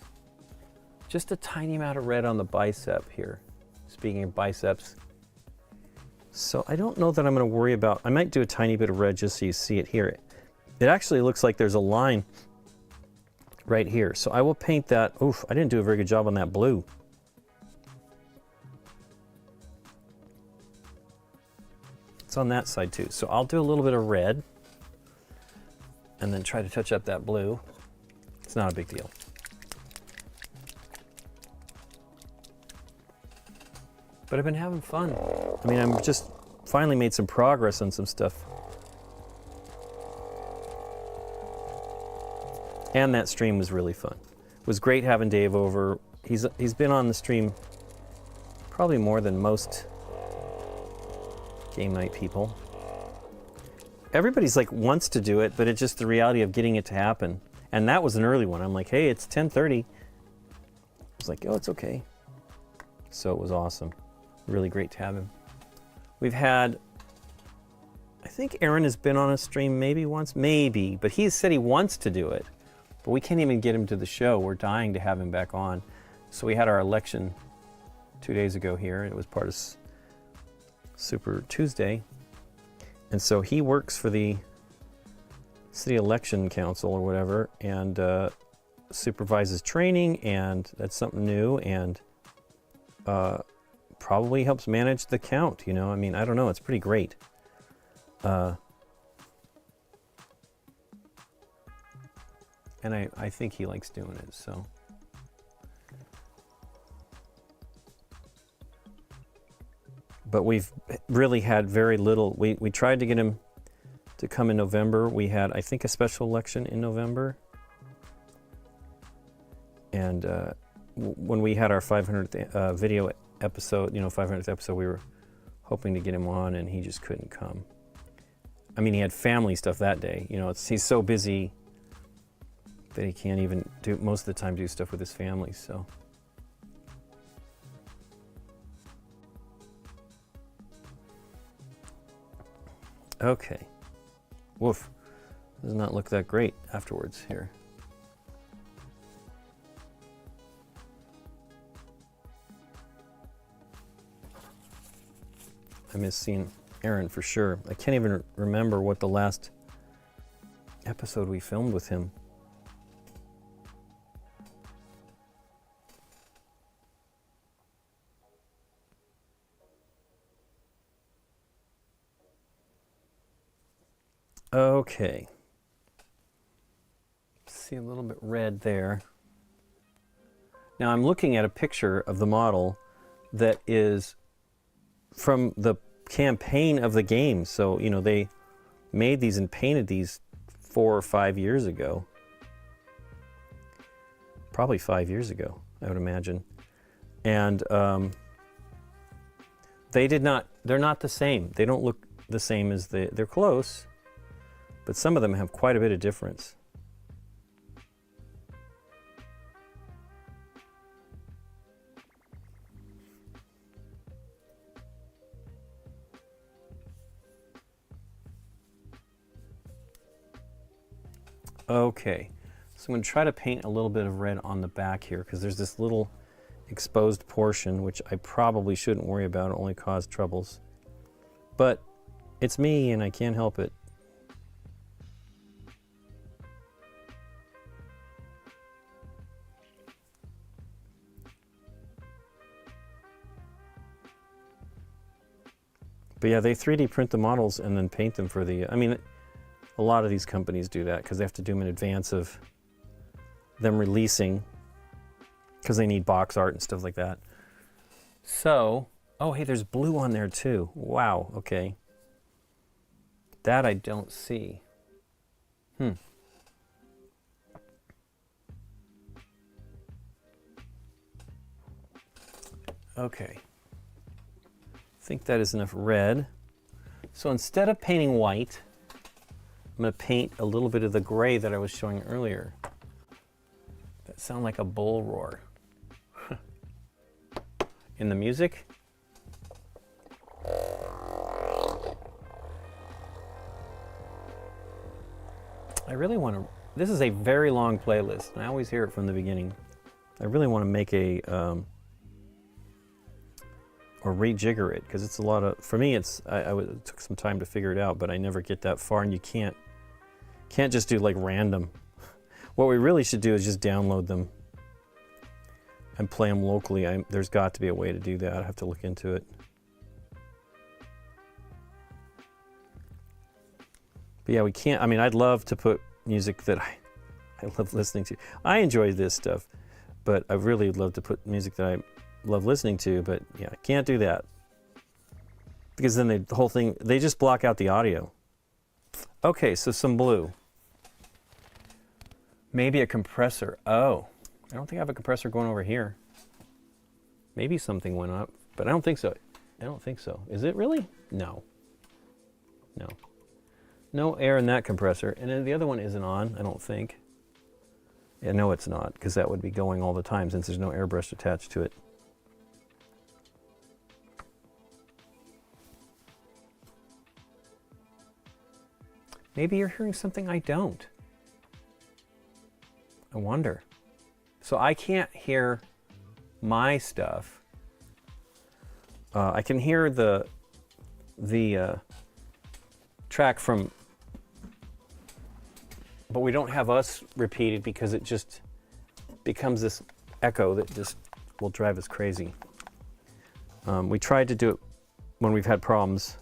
just a tiny amount of red on the bicep here. Speaking of biceps. So I don't know that I'm going to worry about, I might do a tiny bit of red just so you see it here. It actually looks like there's a line right here. So I will paint that. Oof, I didn't do a very good job on that blue. It's on that side too. So I'll do a little bit of red and then try to touch up that blue. It's not a big deal. But I've been having fun. I mean, I'm just finally made some progress on some stuff. And that stream was really fun. It was great having Dave over. He's been on the stream probably more than most GameNight people. Everybody's like wants to do it, but it's just the reality of getting it to happen. And that was an early one. I'm like, hey, it's 10:30. I was like, oh, it's okay. So it was awesome. Really great to have him. We've had, I think Aaron has been on a stream maybe once, maybe, but he said he wants to do it. But we can't even get him to the show. We're dying to have him back on. So we had our election 2 days ago here, and it was part of Super Tuesday. And so he works for the City Election Council or whatever, and supervises training, and that's something new, and probably helps manage the count, you know? I mean, I don't know, it's pretty great. And I think he likes doing it, so. But we've really had very little. We tried to get him to come in November. We had, I think, a special election in November. And when we had our 500th video episode, you know, 500th episode, we were hoping to get him on, and he just couldn't come. I mean, he had family stuff that day. You know, he's so busy that he can't even do, most of the time, do stuff with his family, so. Okay. Woof. Does not look that great afterwards here. I miss seeing Aaron for sure. I can't even remember what the last episode we filmed with him. Okay. See a little bit red there. Now I'm looking at a picture of the model that is from the campaign of the game. So, you know, they made these and painted these 4 or 5 years ago. Probably 5 years ago, I would imagine. And they're not the same. They don't look the same as they're close, but some of them have quite a bit of difference. Okay, so I'm going to try to paint a little bit of red on the back here because there's this little exposed portion which I probably shouldn't worry about. It only cause troubles. But it's me and I can't help it. But yeah, they 3D print the models and then paint them for the, I mean, a lot of these companies do that because they have to do them in advance of them releasing because they need box art and stuff like that. So, oh hey, there's blue on there too. Wow, okay. That I don't see. Okay. I think that is enough red. So instead of painting white, I'm going to paint a little bit of the gray that I was showing earlier. That sounds like a bull roar. In the music. I really want to, this is a very long playlist, and I always hear it from the beginning. I really want to make a, or rejigger it, because it's a lot of, for me it's, it took some time to figure it out, but I never get that far, and you can't just do like random. What we really should do is just download them and play them locally. There's got to be a way to do that. I have to look into it. But yeah, we can't, I mean, I'd love to put music that I love listening to. I enjoy this stuff, but I really would love to put music that I love listening to, but yeah, I can't do that. Because then the whole thing, they just block out the audio. Okay, so some blue. Maybe a compressor. Oh, I don't think I have a compressor going over here. Maybe something went up, but I don't think so. I don't think so. Is it really? No. No. No air in that compressor. And then the other one isn't on, I don't think. Yeah, no, it's not, because that would be going all the time since there's no airbrush attached to it. Maybe you're hearing something I don't. I wonder. So I can't hear my stuff. I can hear the track from, but we don't have us repeated because it just becomes this echo that just will drive us crazy. We tried to do it when we've had problems,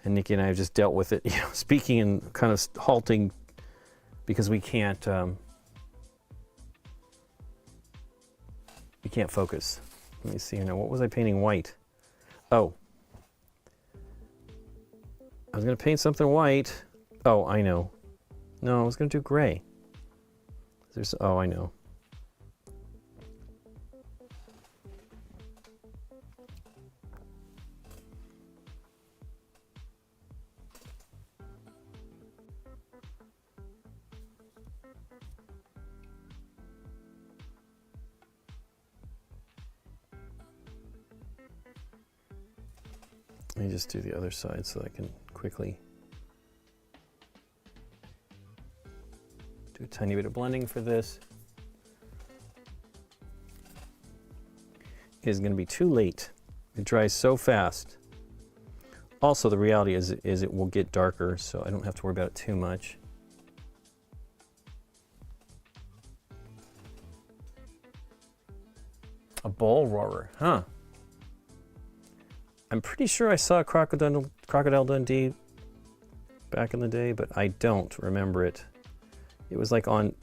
and Nikki and I have just dealt with it, you know, speaking and kind of halting because we can't focus. Let me see here now. What was I painting white? Oh, I was going to paint something white. Oh, I know. No, I was going to do gray. Oh, I know. Let me just do the other side so I can quickly do a tiny bit of blending for this. It is going to be too late. It dries so fast. Also, the reality is it will get darker, so I don't have to worry about it too much. A bull roarer, huh? I'm pretty sure I saw Crocodile Dundee back in the day, but I don't remember it. It was like on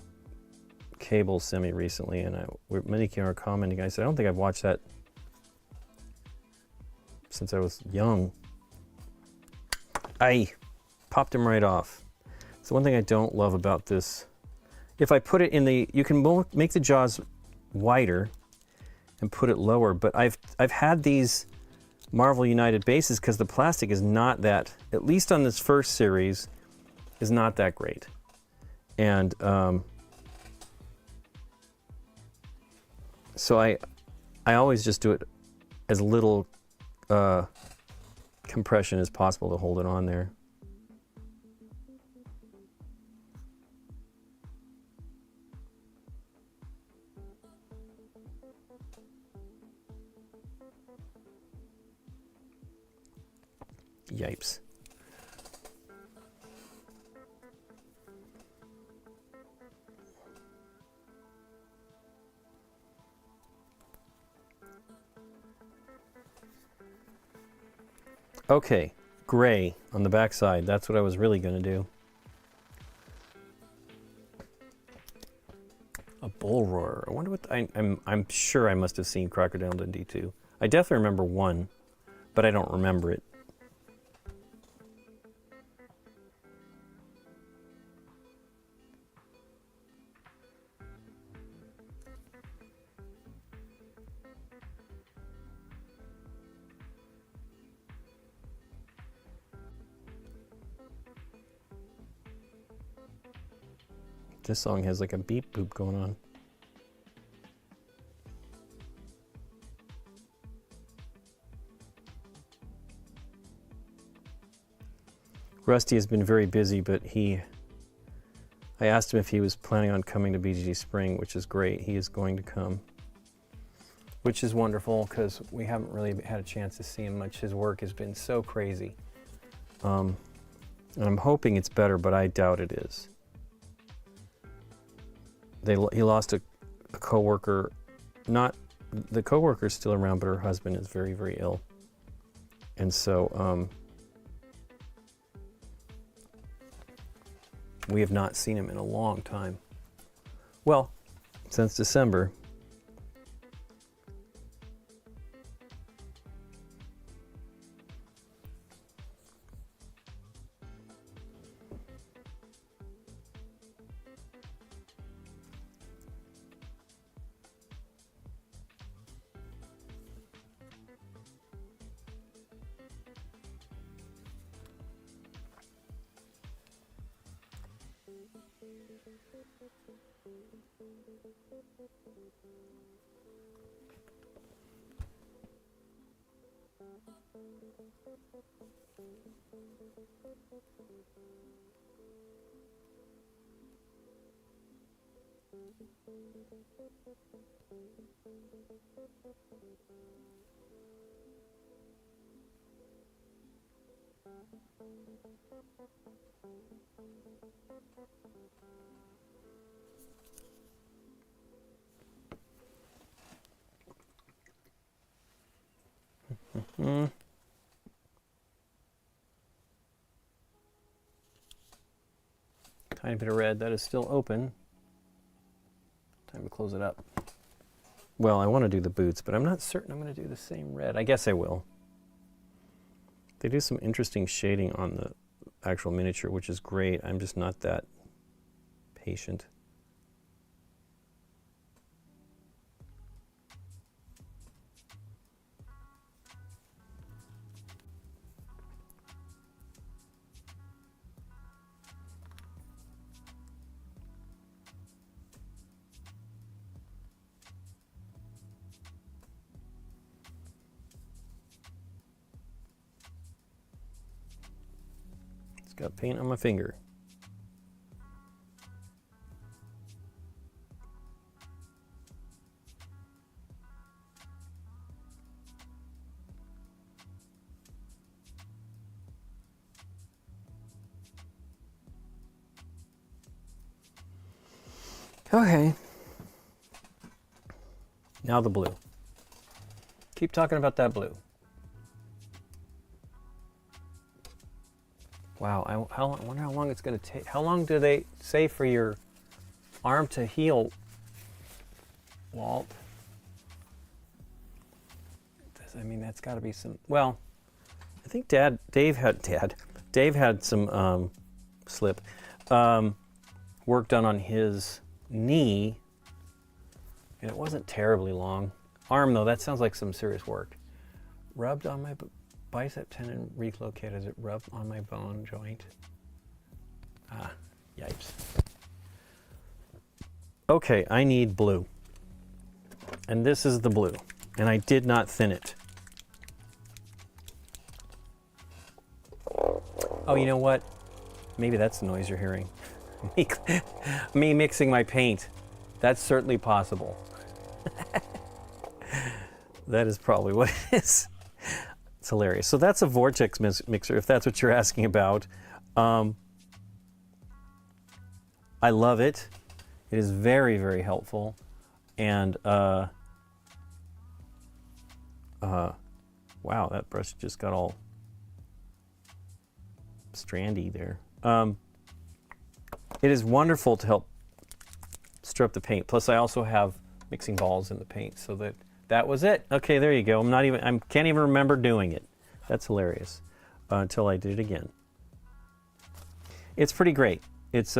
cable semi-recently, and many are commenting. I said, I don't think I've watched that since I was young. I popped him right off. So one thing I don't love about this, if I put it in the, you can make the jaws wider and put it lower, but I've had these Marvel United bases because the plastic is not that, at least on this first series, is not that great. And so I always just do it as little compression as possible to hold it on there. Yipes. Okay, gray on the back side. That's what I was really going to do. A bull roarer. I wonder what I'm sure I must have seen Crocodile Dundee 2. I definitely remember 1, but I don't remember it. This song has like a beep boop going on. Rusty has been very busy, but I asked him if he was planning on coming to BGG Spring, which is great. He is going to come, which is wonderful because we haven't really had a chance to see him much. His work has been so crazy. And I'm hoping it's better, but I doubt it is. He lost a coworker. Not the coworker's still around, but her husband is very, very ill, and so we have not seen him in a long time. Well, since December. Tiny bit of red. That is still open. Time to close it up. Well, I want to do the boots, but I'm not certain I'm going to do the same red. I guess I will. They do some interesting shading on the actual miniature, which is great. I'm just not that patient. Got paint on my finger. Okay. Now the blue. Keep talking about that blue. Wow, I wonder how long it's going to take. How long do they say for your arm to heal, Walt? I mean, that's got to be some. Well, I think Dave had some slip work done on his knee, and it wasn't terribly long. Arm though, that sounds like some serious work. Rubbed on my bicep tendon relocated as it rubbed on my bone joint. Ah, yipes. Okay, I need blue. And this is the blue. And I did not thin it. Oh, you know what? Maybe that's the noise you're hearing. Me mixing my paint. That's certainly possible. That is probably what it is. It's hilarious. So that's a vortex mixer, if that's what you're asking about. I love it. It is very, very helpful. And wow, that brush just got all strandy there. It is wonderful to help stir up the paint. Plus, I also have mixing balls in the paint, so that was it. Okay, there you go. I can't even remember doing it. That's hilarious. Until I did it again. It's pretty great. It's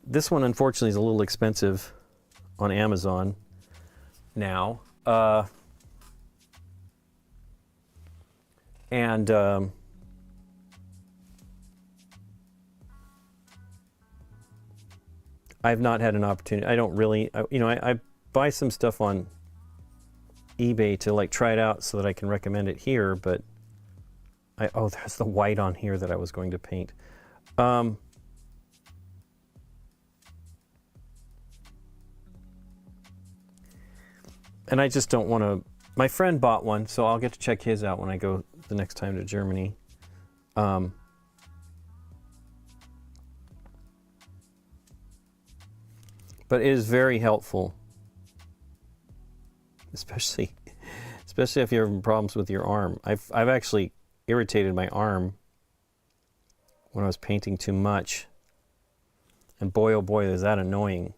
this one unfortunately is a little expensive on Amazon now. I've not had an opportunity. I don't really, I buy some stuff on eBay to like try it out so that I can recommend it here, but oh, there's the white on here that I was going to paint. And I just don't want to, my friend bought one, so I'll get to check his out when I go the next time to Germany. But it is very helpful, especially if you're having problems with your arm. I've actually irritated my arm when I was painting too much, and boy, oh boy, is that annoying.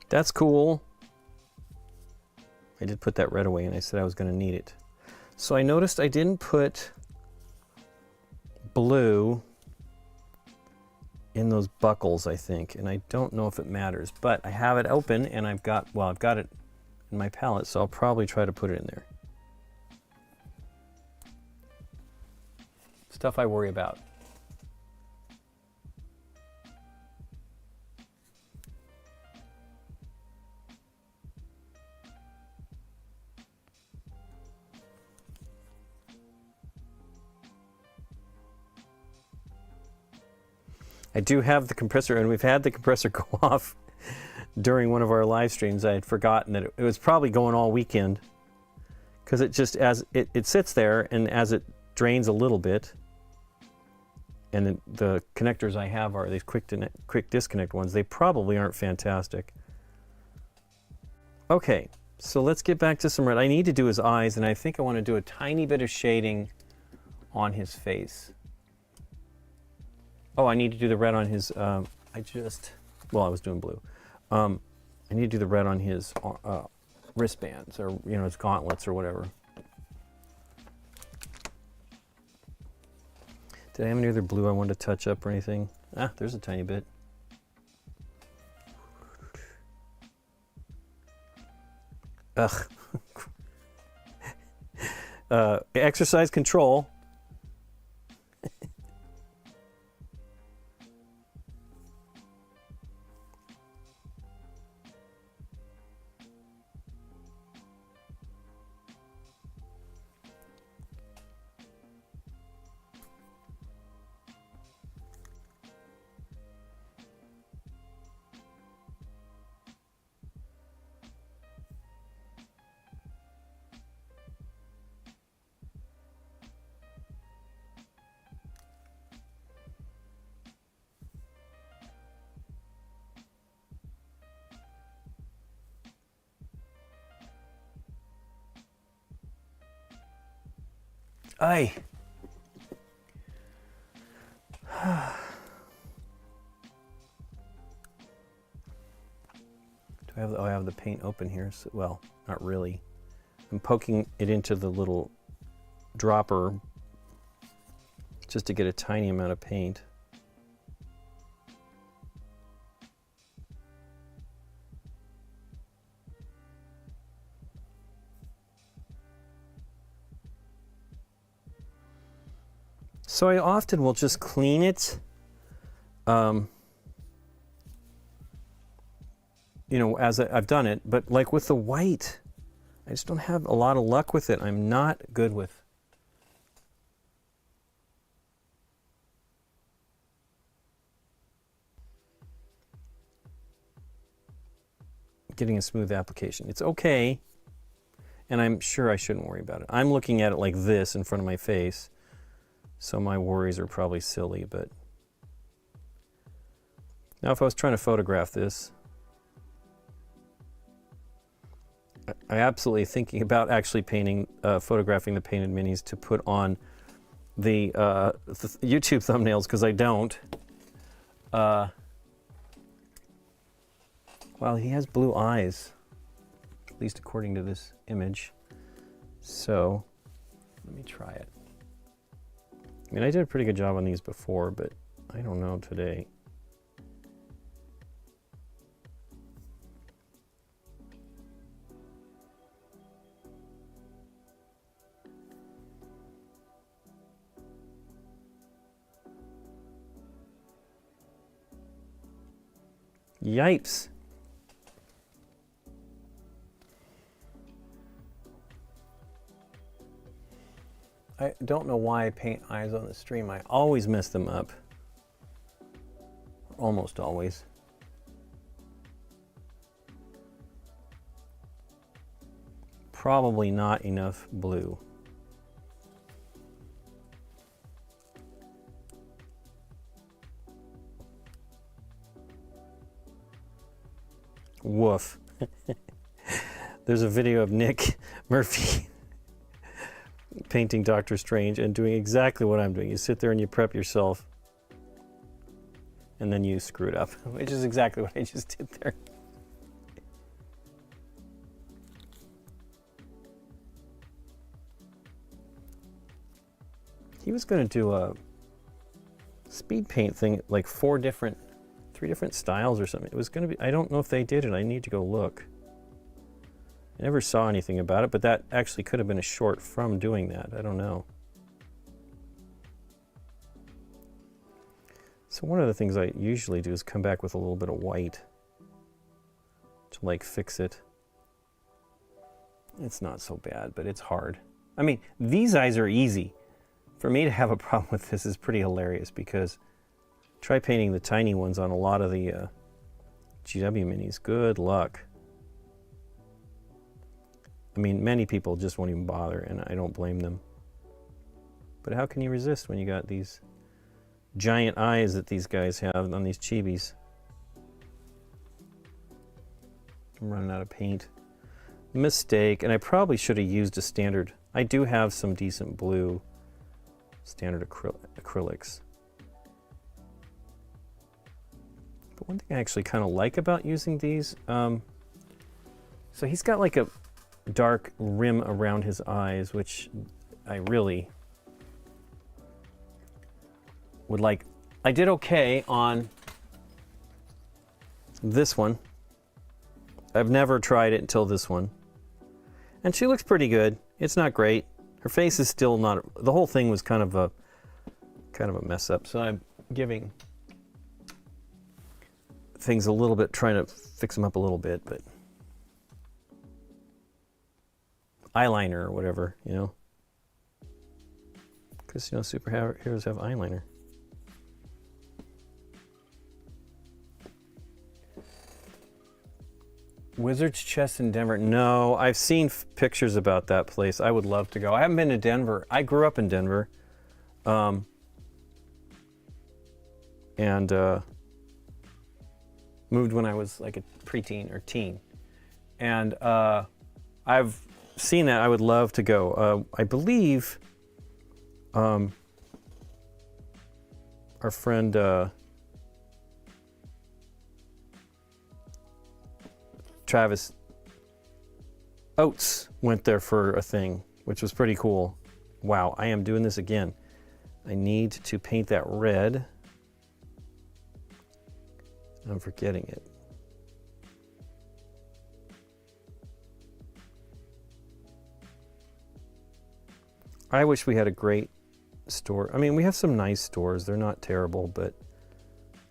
That's cool. I did put that red away and I said I was going to need it. So I noticed I didn't put blue in those buckles, I think, and I don't know if it matters, but I have it open and I've got it in my palette, so I'll probably try to put it in there. Stuff I worry about. I do have the compressor, and we've had the compressor go off during one of our live streams. I had forgotten that it was probably going all weekend, because it just, as it sits there, and as it drains a little bit, and the connectors I have are these quick disconnect ones. They probably aren't fantastic. Okay, so let's get back to some red. I need to do his eyes, and I think I want to do a tiny bit of shading on his face. Oh, I need to do the red on his, I was doing blue. I need to do the red on his wristbands, or, his gauntlets or whatever. Did I have any other blue I wanted to touch up or anything? Ah, there's a tiny bit. Ugh. Exercise control. Aye. Do I have? I have the paint open here. So, well, not really. I'm poking it into the little dropper just to get a tiny amount of paint. So I often will just clean it, you know, as I've done it, but like with the white, I just don't have a lot of luck with it. I'm not good with getting a smooth application. It's okay, and I'm sure I shouldn't worry about it. I'm looking at it like this in front of my face. So my worries are probably silly, but now if I was trying to photograph this, I absolutely thinking about actually painting, photographing the painted minis to put on the YouTube thumbnails, because I don't. Well, he has blue eyes, at least according to this image. So let me try it. I mean, I did a pretty good job on these before, but I don't know today. Yipes. I don't know why I paint eyes on the stream. I always mess them up. Almost always. Probably not enough blue. Woof. There's a video of Nick Murphy painting Doctor Strange and doing exactly what I'm doing. You sit there and you prep yourself, and then you screw it up, which is exactly what I just did there. He was going to do a speed paint thing, like 3 different styles or something. It was going to be, I don't know if they did it. I need to go look. I never saw anything about it, but that actually could have been a short from doing that. I don't know. So one of the things I usually do is come back with a little bit of white to like fix it. It's not so bad, but it's hard. I mean, these eyes are easy. For me to have a problem with this is pretty hilarious, because try painting the tiny ones on a lot of the GW minis. Good luck. I mean, many people just won't even bother, and I don't blame them. But how can you resist when you got these giant eyes that these guys have on these chibis? I'm running out of paint. Mistake, and I probably should have used a standard. I do have some decent blue standard acrylics. But one thing I actually kind of like about using these, so he's got like a dark rim around his eyes, which I really would like. I did okay on this one. I've never tried it until this one. And she looks pretty good. It's not great. Her face is still not, the whole thing was kind of a mess up. So I'm giving things a little bit, trying to fix them up a little bit, but eyeliner or whatever, you know, because, you know, superheroes have eyeliner. Wizard's Chest in Denver. No, I've seen pictures about that place. I would love to go. I haven't been to Denver. I grew up in Denver. And moved when I was like a preteen or teen. And I've seen that. I would love to go. I believe Our friend Travis Oates went there for a thing, which was pretty cool. Wow, I am doing this again. I need to paint that red. I'm forgetting it. I wish we had a great store. I mean, we have some nice stores. They're not terrible, but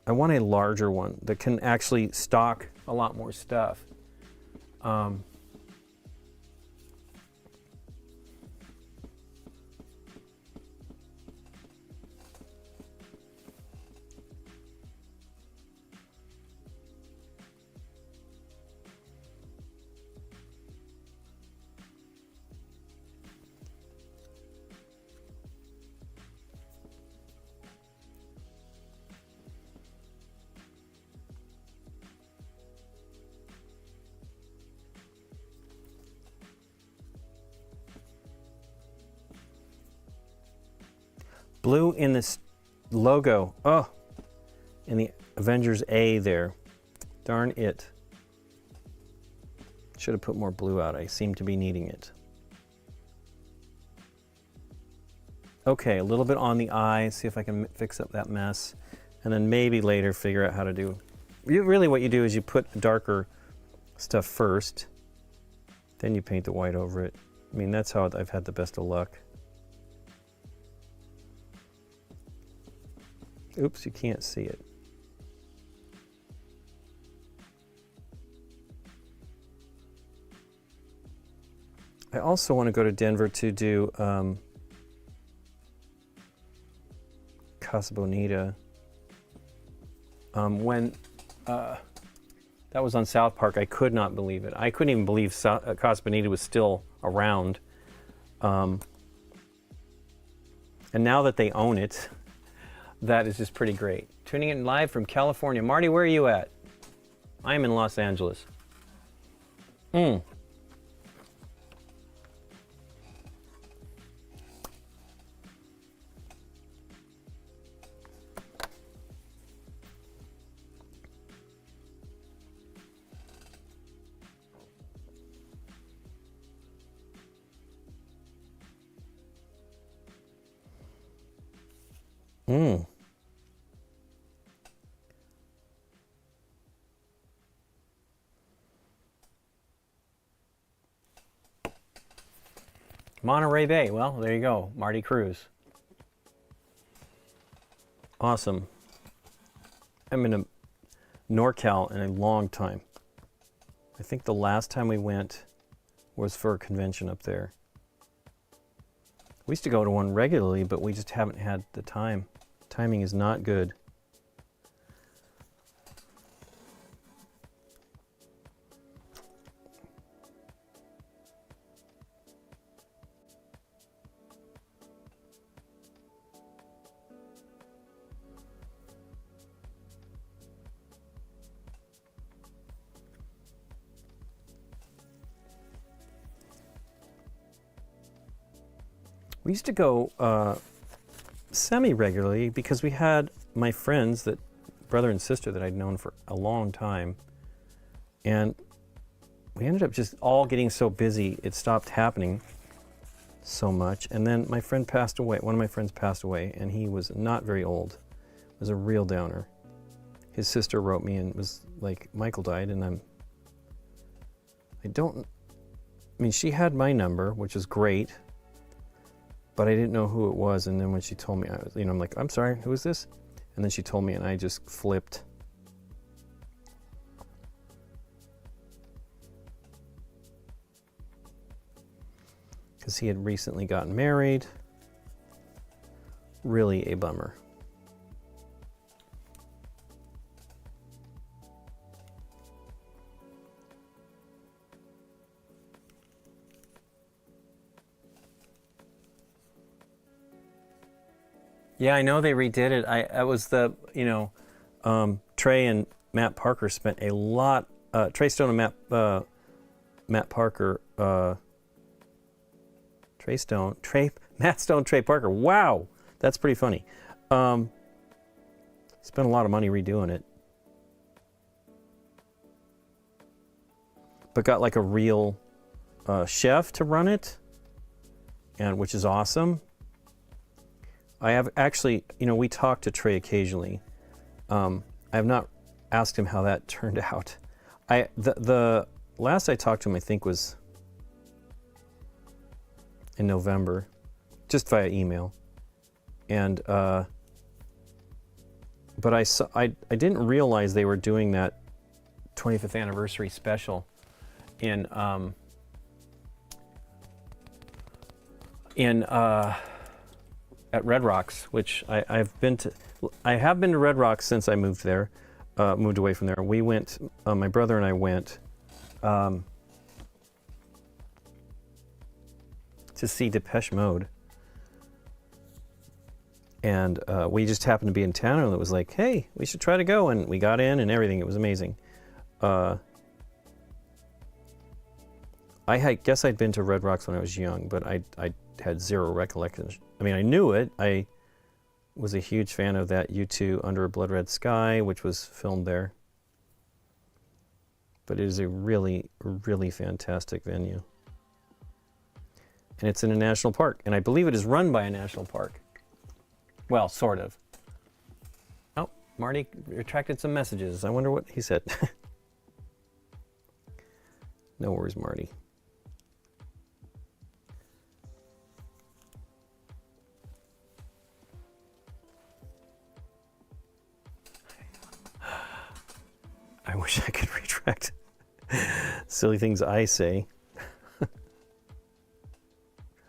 I want a larger one that can actually stock a lot more stuff. Blue in this logo. Oh, in the Avengers A there. Darn it. Should have put more blue out. I seem to be needing it. Okay, a little bit on the eye. See if I can fix up that mess. And then maybe later figure out how to do. Really what you do is you put darker stuff first. Then you paint the white over it. I mean, that's how I've had the best of luck. Oops, you can't see it. I also want to go to Denver to do Casa Bonita. When that was on South Park, I could not believe it. I couldn't even believe Casa Bonita was still around. And now that they own it, that is just pretty great. Tuning in live from California. Marty, where are you at? I am in Los Angeles. Monterey Bay. Well, there you go. Marty Cruz. Awesome. I'm in a NorCal in a long time. I think the last time we went was for a convention up there. We used to go to one regularly, but we just haven't had the time. Timing is not good. We used to go semi-regularly because we had my friends, that brother and sister that I'd known for a long time, and we ended up just all getting so busy it stopped happening so much. And then my friend passed away. One of my friends passed away, and he was not very old. It was a real downer. His sister wrote me and was like, Michael died, and I mean, she had my number, which was great, but I didn't know who it was. And then when she told me, I'm like, I'm sorry, who is this? And then she told me, and I just flipped. Because he had recently gotten married. Really a bummer. Yeah, I know they redid it. I was the, Trey and Matt Parker spent a lot, Trey Stone and Matt Parker, Trey Matt Stone, Trey Parker. Wow, that's pretty funny. Spent a lot of money redoing it, but got like a real chef to run it, and which is awesome. I have actually, you know, we talk to Trey occasionally. I have not asked him how that turned out. The last I talked to him, I think, was in November, just via email, and but I didn't realize they were doing that 25th anniversary special in at Red Rocks, which I have been to Red Rocks since I moved there, moved away from there. We went, my brother and I went to see Depeche Mode. And we just happened to be in town, and it was like, hey, we should try to go. And we got in and everything. It was amazing. I guess I'd been to Red Rocks when I was young, but I had zero recollection. I mean, I knew it. I was a huge fan of that U2 Under a Blood Red Sky, which was filmed there. But it is a really, really fantastic venue. And it's in a national park. And I believe it is run by a national park. Well, sort of. Oh, Marty retracted some messages. I wonder what he said. No worries, Marty. I wish I could retract silly things I say.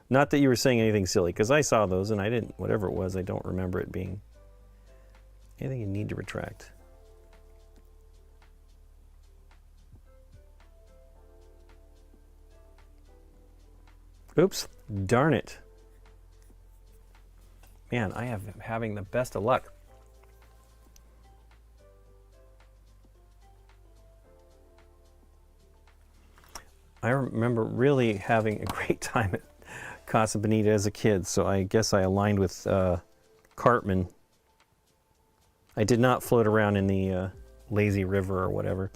Not that you were saying anything silly, because I saw those and I didn't, whatever it was, I don't remember it being anything you need to retract. Oops, darn it. Man, I have having the best of luck. I remember really having a great time at Casa Bonita as a kid, so I guess I aligned with Cartman. I did not float around in the lazy river or whatever.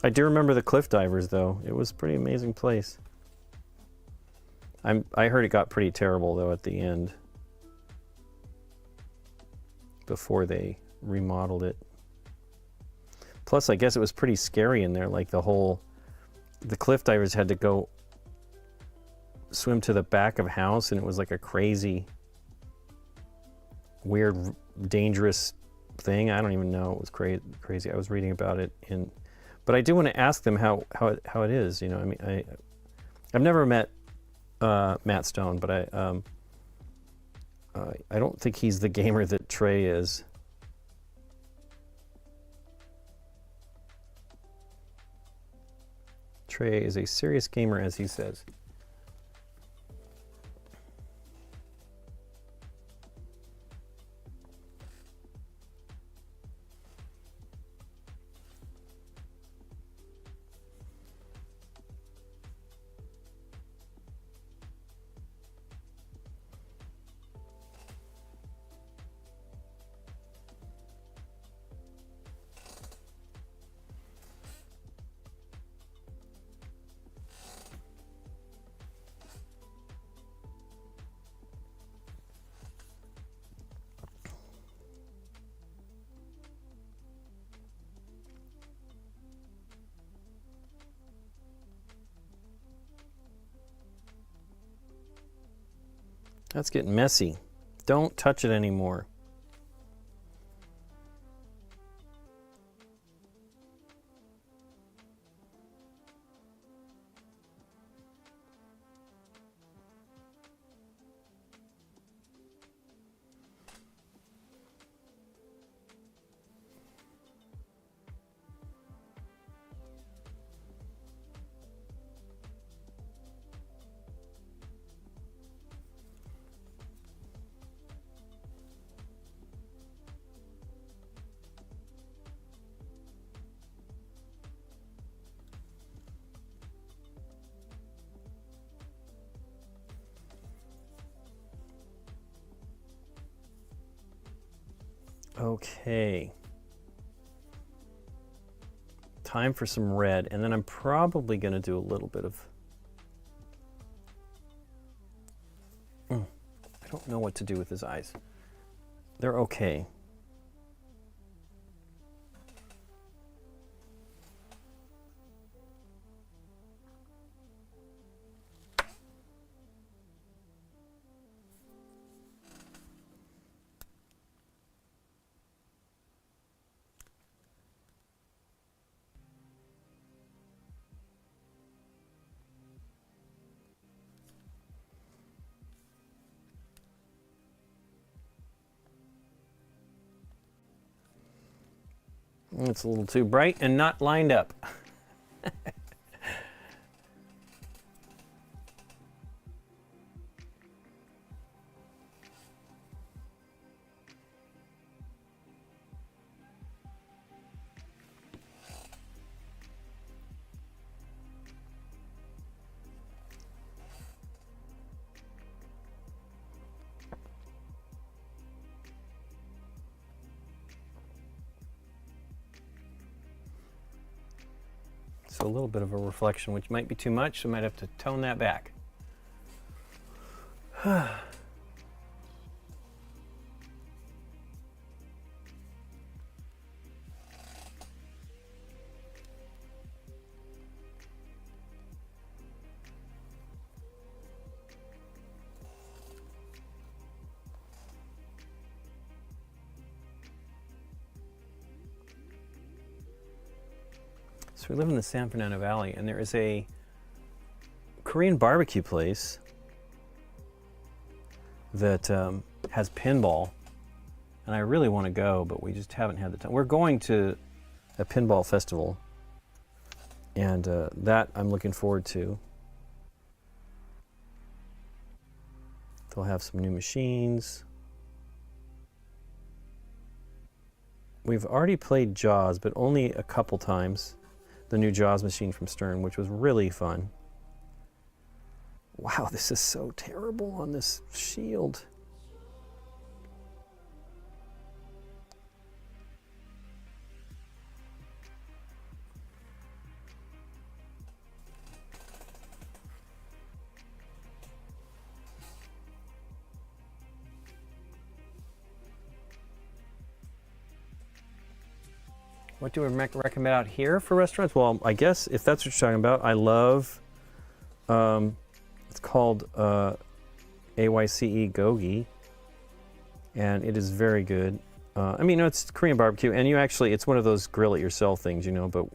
I do remember the cliff divers, though. It was a pretty amazing place. I heard it got pretty terrible, though, at the end, before they remodeled it. Plus, I guess it was pretty scary in there, like the cliff divers had to go swim to the back of a house, and it was like a crazy, weird, dangerous thing. I don't even know. It was crazy. I was reading about it, but I do want to ask them how it is. You know, I mean, I've never met Matt Stone, but I don't think he's the gamer that Trey is. Trey is a serious gamer, as he says. That's getting messy. Don't touch it anymore. okay. Time for some red, and then I'm probably going to do a little bit of... I don't know what to do with his eyes. They're okay. It's a little too bright and not lined up. So a little bit of a reflection, which might be too much, so I might have to tone that back. So we live in the San Fernando Valley, and there is a Korean barbecue place that has pinball, and I really want to go, but we just haven't had the time. We're going to a pinball festival, and that I'm looking forward to. They'll have some new machines. We've already played Jaws, but only a couple times. The new Jaws machine from Stern, which was really fun. Wow, this is so terrible on this shield. What do we recommend out here for restaurants? Well, I guess if that's what you're talking about, I love, it's called AYCE Gogi, and it is very good. I mean, it's Korean barbecue, and it's one of those grill it yourself things, but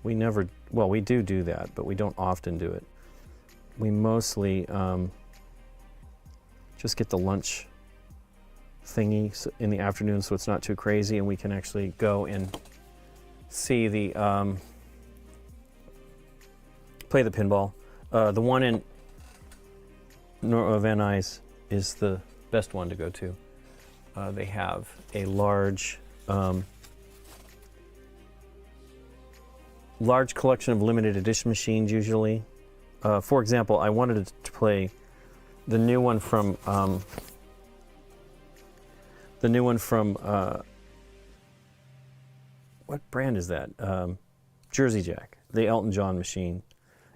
we never, well, we do that, but we don't often do it. We mostly just get the lunch thingy in the afternoon, so it's not too crazy, and we can actually go and see the play the pinball. The one in Van Nuys is the best one to go to. They have a large collection of limited edition machines usually. For example, I wanted to play the new one from what brand is that? Jersey Jack, the Elton John machine.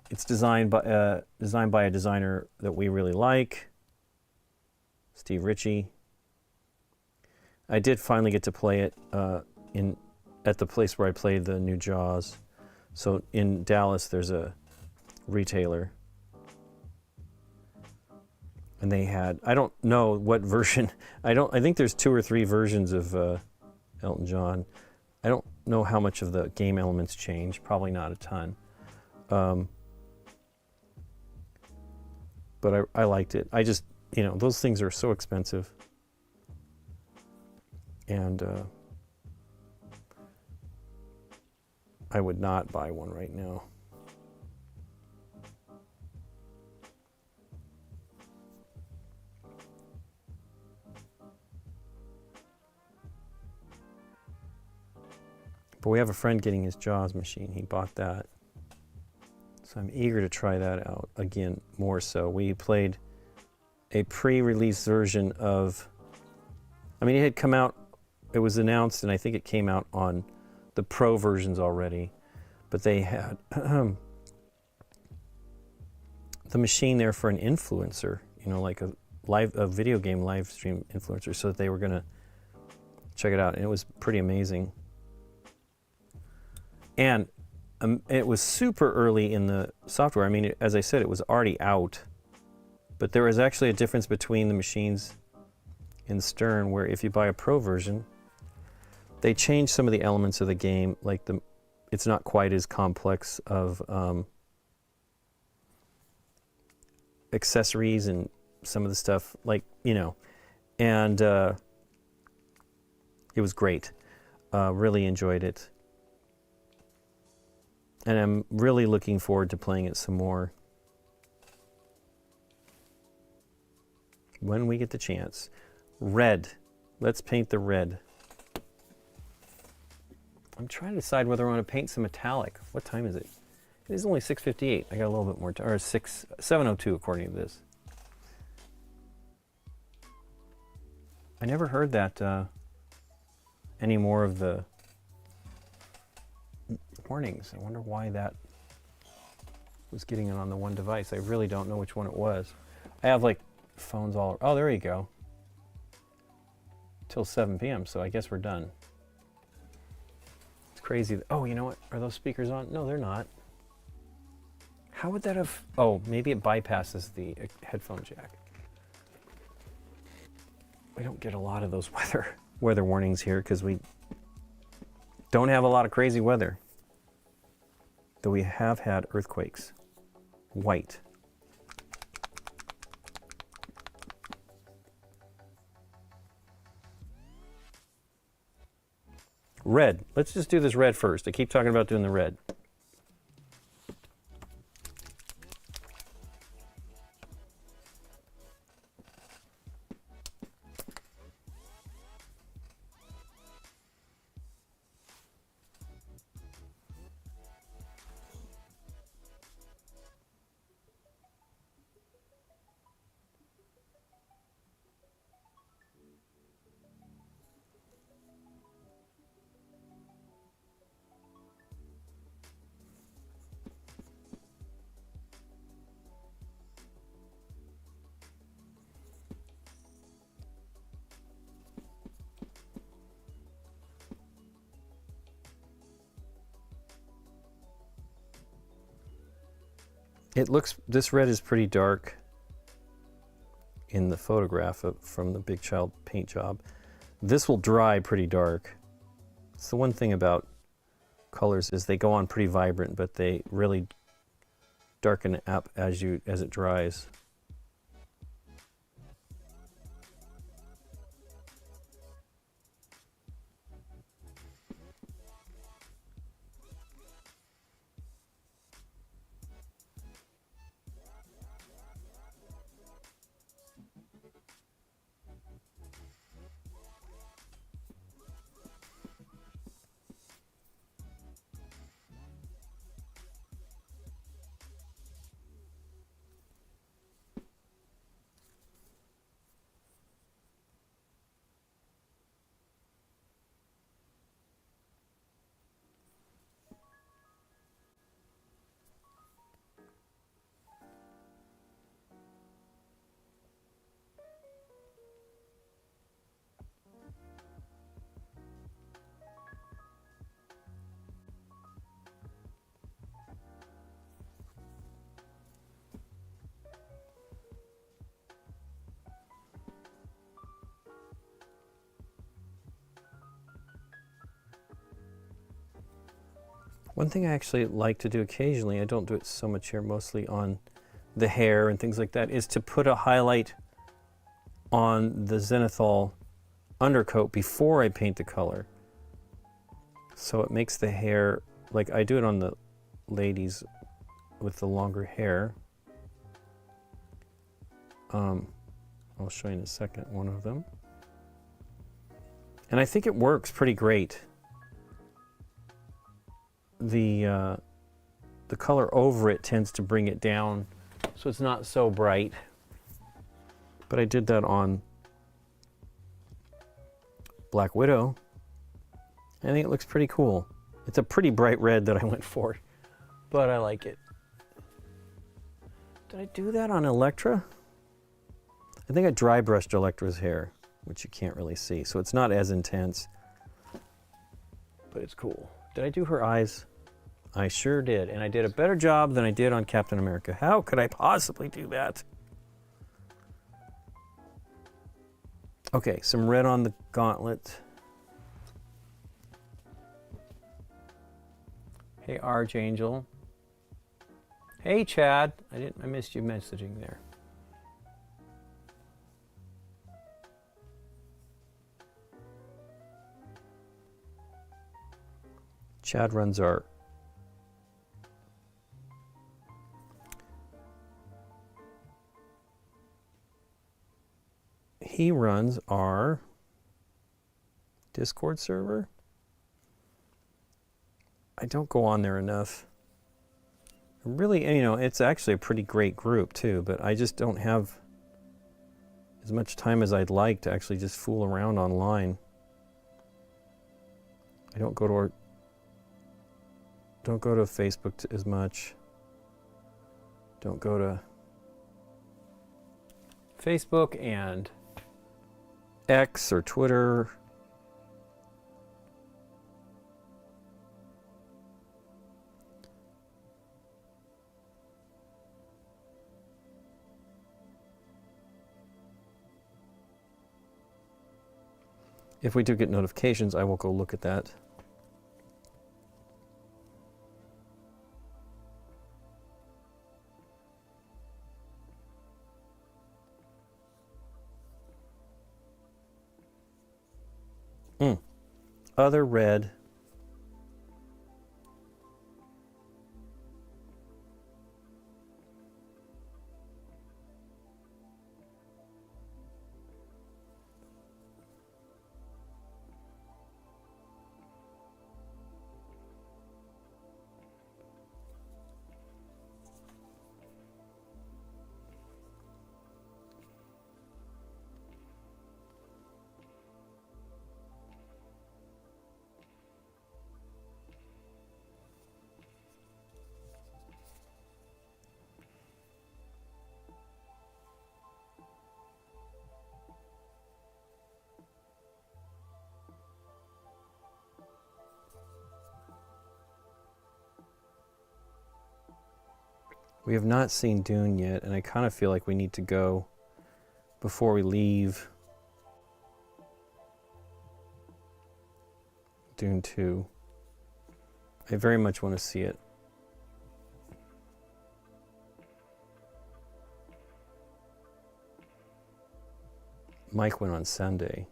It's designed by a designer that we really like, Steve Ritchie. I did finally get to play it at the place where I played the new Jaws. So in Dallas, there's a retailer, and they had, I don't know what version. I think there's 2 or 3 versions of Elton John. I don't know how much of the game elements change. Probably not a ton. But I liked it. I just, those things are so expensive. And I would not buy one right now. But we have a friend getting his Jaws machine. He bought that. So I'm eager to try that out again more so. We played a pre-release version of, it had come out it was announced, and I think it came out on the Pro versions already, but they had the machine there for an influencer, you know, like a video game live stream influencer, so that they were gonna check it out, and it was pretty amazing. And it was super early in the software. I mean, as I said, it was already out, but there was actually a difference between the machines in Stern, where if you buy a Pro version, they changed some of the elements of the game, like it's not quite as complex of accessories and some of the stuff, like, you know, and it was great. Really enjoyed it. And I'm really looking forward to playing it some more when we get the chance. Red. Let's paint the red. I'm trying to decide whether I want to paint some metallic. What time is it? It is only 6:58. I got a little bit more time, or 7:02 according to this. I never heard that any more of the warnings. I wonder why that was getting it on the one device. I really don't know which one it was. I have like phones all. Oh, there you go. Till 7 p.m. So I guess we're done. It's crazy. Oh, you know what? Are those speakers on? No, they're not. How would that have? Oh, maybe it bypasses the headphone jack. We don't get a lot of those weather warnings here because we don't have a lot of crazy weather. Though we have had earthquakes. White. Red. Let's just do this red first. I keep talking about doing the red. It looks, this red is pretty dark in the photograph from the Big Child paint job. This will dry pretty dark. It's the one thing about colors is they go on pretty vibrant, but they really darken up as it dries. One thing I actually like to do occasionally, I don't do it so much here, mostly on the hair and things like that, is to put a highlight on the zenithal undercoat before I paint the color. So it makes the hair, like I do it on the ladies with the longer hair. I'll show you in a second one of them. And I think it works pretty great. The color over it tends to bring it down so it's not so bright. But I did that on Black Widow. I think it looks pretty cool. It's a pretty bright red that I went for, but I like it. Did I do that on Electra? I think I dry brushed Electra's hair, which you can't really see, so it's not as intense, but it's cool. Did I do her eyes? I sure did, and I did a better job than I did on Captain America. How could I possibly do that? Okay, some red on the gauntlet. Hey, Archangel. Hey, Chad. I missed you messaging there. Chad runs our Discord server. I don't go on there enough. Really, you know, it's actually a pretty great group too, but I just don't have as much time as I'd like to actually just fool around online. I don't go to Facebook as much. Don't go to Facebook and X or Twitter. If we do get notifications, I will go look at that. Other red. We have not seen Dune yet, and I kind of feel like we need to go before we leave Dune 2. I very much want to see it. Mike went on Sunday.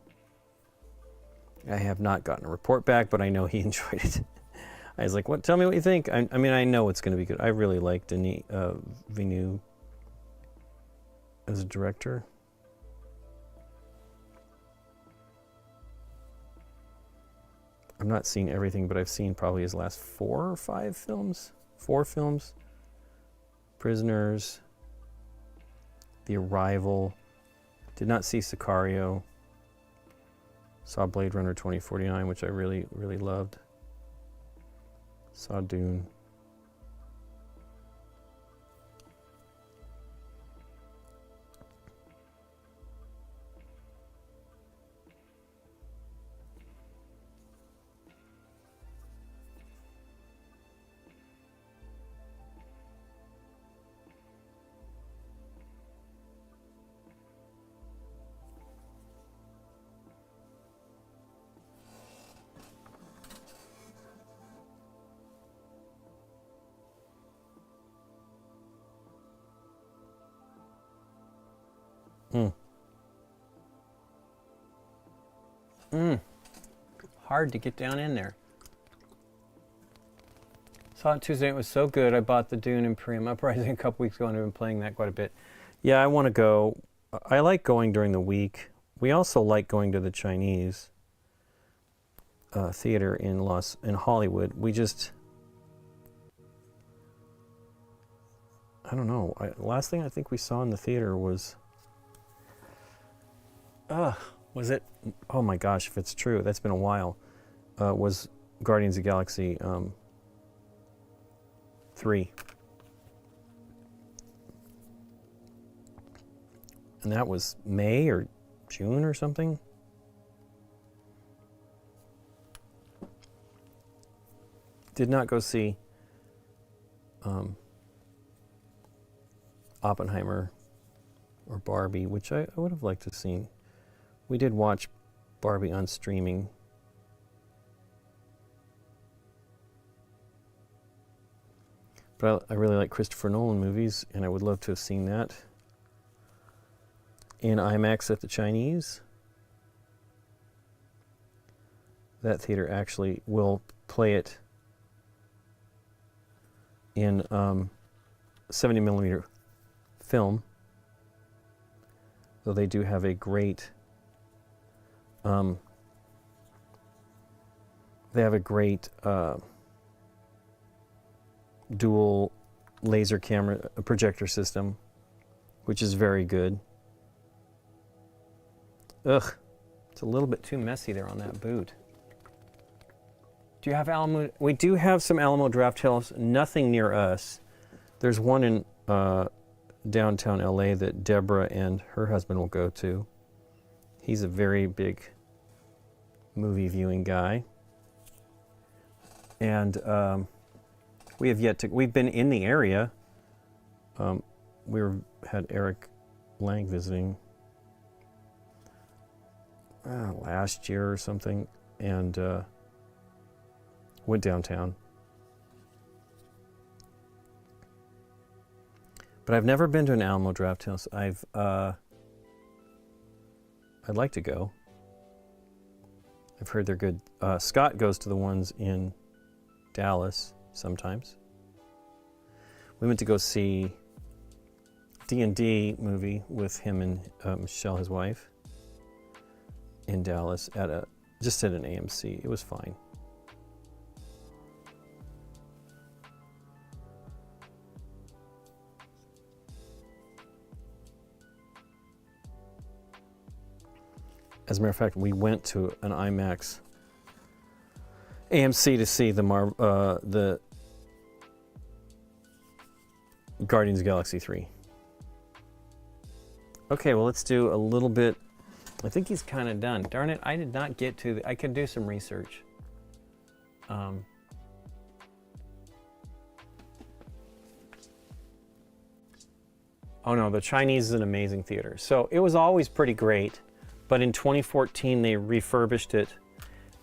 I have not gotten a report back, but I know he enjoyed it. I was like, "What? Tell me what you think." I mean, I know it's going to be good. I really like Denis Villeneuve as a director. I've not seen everything, but I've seen probably his last 4 or 5 films. 4 films. Prisoners. The Arrival. Did not see Sicario. Saw Blade Runner 2049, which I really, really loved. Saw Dune. Hard to get down in there. Saw it Tuesday. It was so good. I bought the Dune Imperium Uprising a couple weeks ago, and I've been playing that quite a bit. Yeah, I want to go. I like going during the week. We also like going to the Chinese theater in Hollywood. We just, I don't know. Last thing I think we saw in the theater was Was it? Oh my gosh, if it's true, that's been a while. Was Guardians of the Galaxy 3. And that was May or June or something. Did not go see Oppenheimer or Barbie, which I would have liked to have seen. We did watch Barbie on streaming. But I really like Christopher Nolan movies, and I would love to have seen that in IMAX at the Chinese. That theater actually will play it in 70mm film, though they do have a great dual laser camera projector system, which is very good. Ugh, it's a little bit too messy there on that boot. Do you have Alamo? We do have some Alamo Draft House, nothing near us. There's one in downtown LA that Deborah and her husband will go to. He's a very big movie viewing guy. And we have yet to, we've been in the area. Had Eric Lang visiting last year or something, and went downtown. But I've never been to an Alamo Draft House. I'd like to go. I've heard they're good. Scott goes to the ones in Dallas sometimes. We went to go see D&D movie with him and Michelle, his wife, in Dallas at an AMC. It was fine. As a matter of fact, we went to an IMAX AMC to see the Guardians of the Galaxy 3. Okay, well, let's do a little bit. I think he's kind of done. Darn it, I did not get to I could do some research. Oh no, the Chinese is an amazing theater. So it was always pretty great, but in 2014 they refurbished it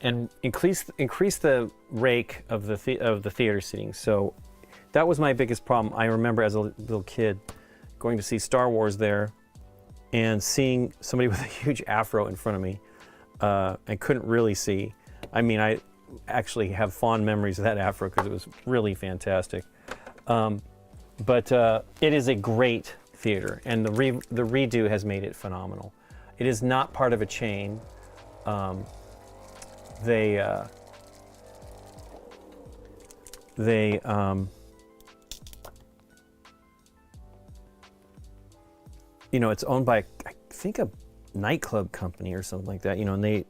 and increased the rake of the theater seating. So that was my biggest problem. I remember as a little kid going to see Star Wars there and seeing somebody with a huge afro in front of me. I couldn't really see. I mean, I actually have fond memories of that afro because it was really fantastic. But it is a great theater, and the redo has made it phenomenal. It is not part of a chain. You know, it's owned by, I think, a nightclub company or something like that. You know, and they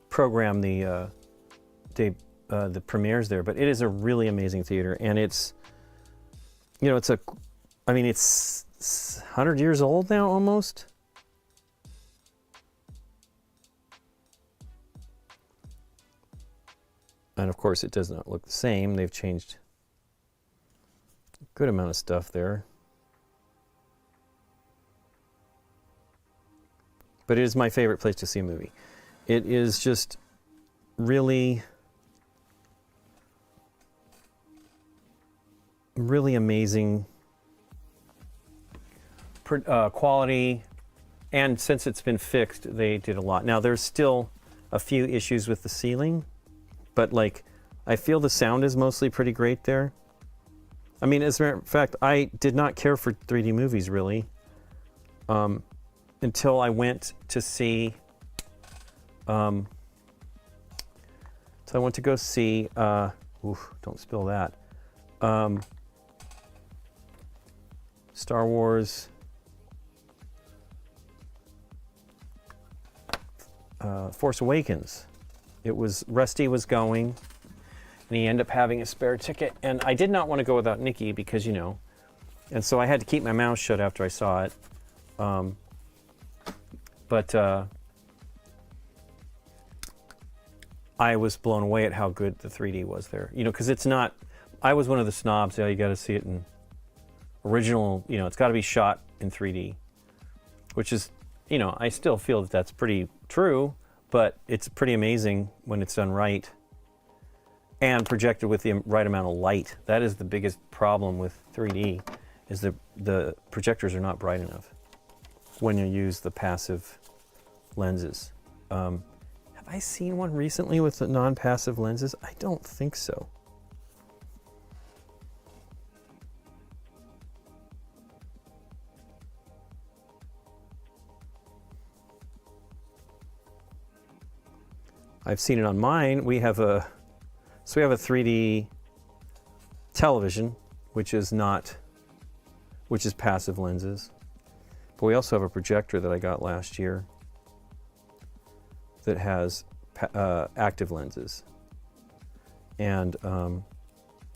program the premieres there. But it is a really amazing theater, and it's, you know, it's 100 years old now almost. And of course, it does not look the same. They've changed a good amount of stuff there. But it is my favorite place to see a movie. It is just really, really amazing quality. And since it's been fixed, they did a lot. Now, there's still a few issues with the ceiling, but like, I feel the sound is mostly pretty great there. I mean, as a matter of fact, I did not care for 3D movies really. Until I went to see, so I went to go see, don't spill that, Star Wars Force Awakens. It was, Rusty was going, and he ended up having a spare ticket, and I did not want to go without Nikki because, you know, and so I had to keep my mouth shut after I saw it. I was blown away at how good the 3D was there. You know, because it's not, I was one of the snobs, yeah, you got to see it in original, you know, it's got to be shot in 3D, which is, you know, I still feel that that's pretty true, but it's pretty amazing when it's done right and projected with the right amount of light. That is the biggest problem with 3D, is the projectors are not bright enough when you use the passive lenses. Have I seen one recently with the non-passive lenses? I don't think so. I've seen it on mine. We have a 3D television, which is passive lenses. But we also have a projector that I got last year that has active lenses, and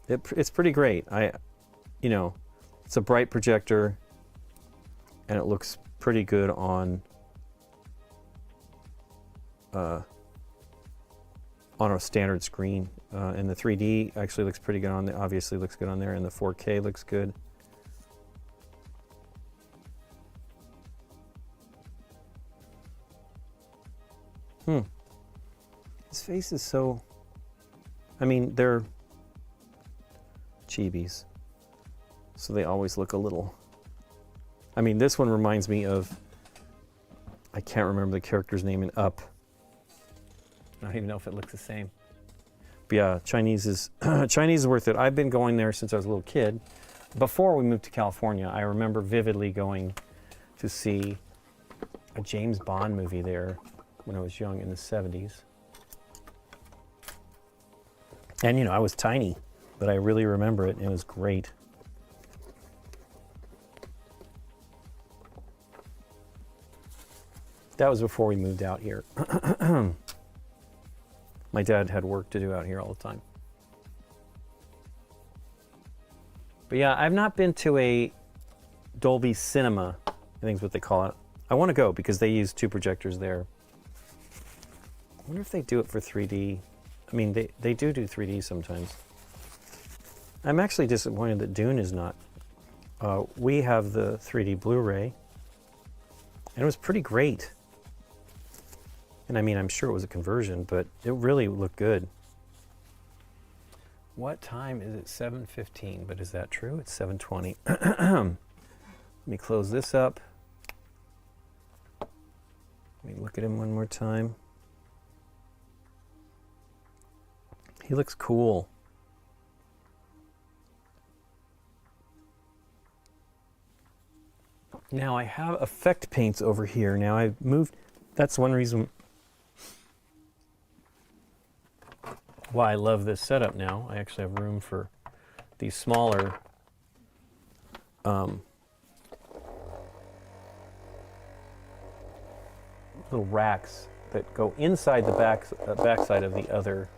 it's pretty great. You know, it's a bright projector, and it looks pretty good on a standard screen, and the 3D actually looks pretty good on there. Obviously looks good on there, and the 4K looks good. His face is so, I mean, they're chibis, so they always look a little, I mean, this one reminds me of, I can't remember the character's name in Up. I don't even know if it looks the same. But yeah, Chinese is worth it. I've been going there since I was a little kid. Before we moved to California, I remember vividly going to see a James Bond movie there when I was young in the 70s. And, you know, I was tiny, but I really remember it. It was great. That was before we moved out here. My dad had work to do out here all the time. But yeah, I've not been to a Dolby Cinema, I think is what they call it. I want to go because they use 2 projectors there. I wonder if they do it for 3D. I mean, they do 3D sometimes. I'm actually disappointed that Dune is not. We have the 3D Blu-ray, and it was pretty great. And I mean, I'm sure it was a conversion, but it really looked good. What time is it? 7:15, but is that true? It's 7:20. Let me close this up. Let me look at him one more time. He looks cool. Now I have effect paints over here. Now I've moved, that's one reason why I love this setup now. I actually have room for these smaller little racks that go inside the backside of the other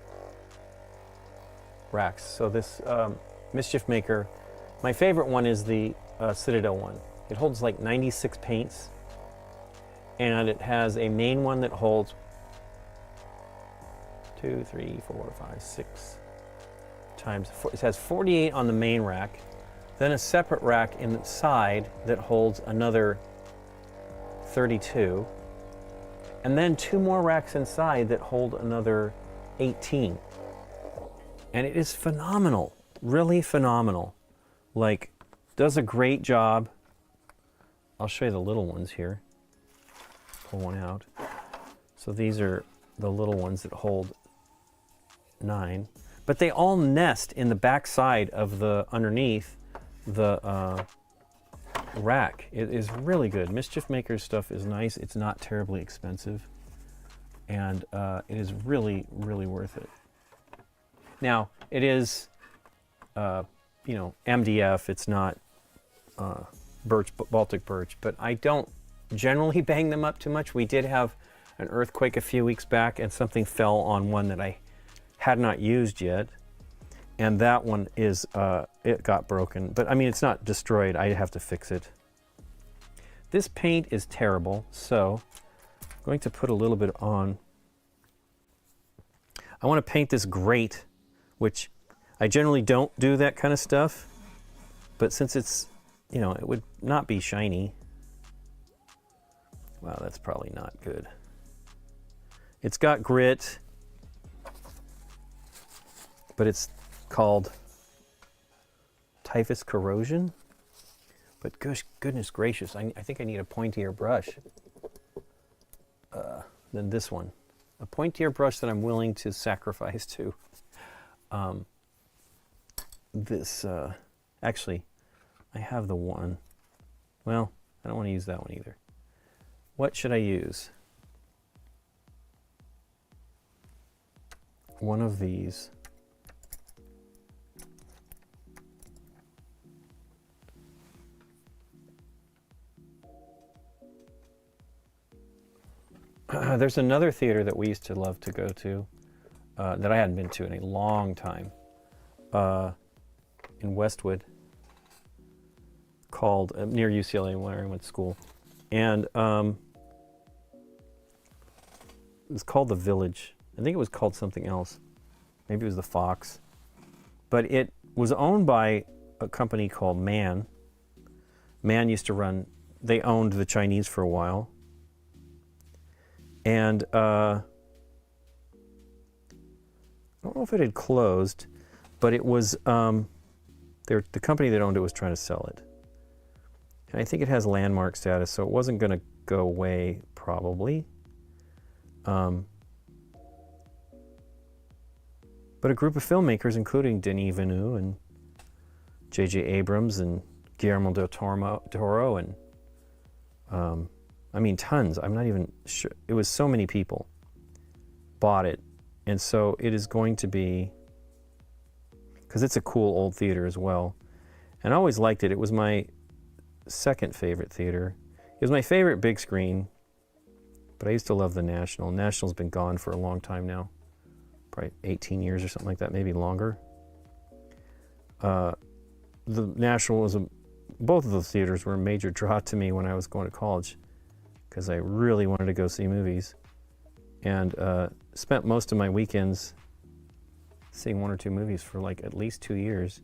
racks. So this Mischief Maker, my favorite one is the Citadel one. It holds like 96 paints, and it has a main one that holds 2, 3, 4, 5, 6 times. It has 48 on the main rack, then a separate rack inside that holds another 32, and then 2 more racks inside that hold another 18. And it is phenomenal, really phenomenal. Like, does a great job. I'll show you the little ones here. Pull one out. So these are the little ones that hold 9, but they all nest in the back side of the underneath the rack. It is really good. Mischief Maker's stuff is nice. It's not terribly expensive, and it is really, really worth it. Now, it is, you know, MDF. It's not birch, Baltic birch, but I don't generally bang them up too much. We did have an earthquake a few weeks back, and something fell on one that I had not used yet. And that one is, it got broken. But I mean, it's not destroyed. I have to fix it. This paint is terrible, so I'm going to put a little bit on. I want to paint this grate, which I generally don't do that kind of stuff. But since it's, you know, it would not be shiny. Wow, that's probably not good. It's got grit, but it's called typhus corrosion. But goodness gracious, I think I need a pointier brush than this one. A pointier brush that I'm willing to sacrifice to. Actually, I have the one. Well, I don't want to use that one either. What should I use? One of these. There's another theater that we used to love to go to that I hadn't been to in a long time in Westwood, called near UCLA where I went to school, and it was called the Village. I think it was called something else. Maybe it was the Fox, but it was owned by a company called Man. Man used to run. They owned the Chinese for a while. And I don't know if it had closed, but it was, the company that owned it was trying to sell it. And I think it has landmark status, so it wasn't going to go away, probably. But a group of filmmakers, including Denis Villeneuve and J.J. Abrams and Guillermo del Toro and I mean, tons. I'm not even sure. It was so many people bought it. And so it is going to be, because it's a cool old theater as well. And I always liked it. It was my second favorite theater. It was my favorite big screen, but I used to love the National. National's been gone for a long time now. Probably 18 years or something like that, maybe longer. The National was both of those theaters were a major draw to me when I was going to college, because I really wanted to go see movies, and spent most of my weekends seeing one or two movies for like at least 2 years.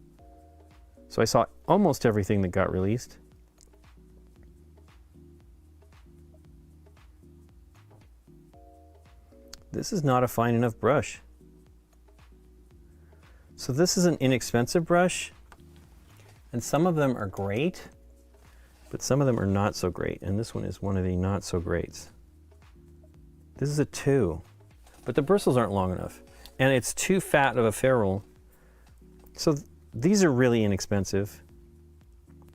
So I saw almost everything that got released. This is not a fine enough brush. So this is an inexpensive brush, and some of them are great, but some of them are not so great, and this one is one of the not so greats. This is a 2, but the bristles aren't long enough, and it's too fat of a ferrule. So these are really inexpensive,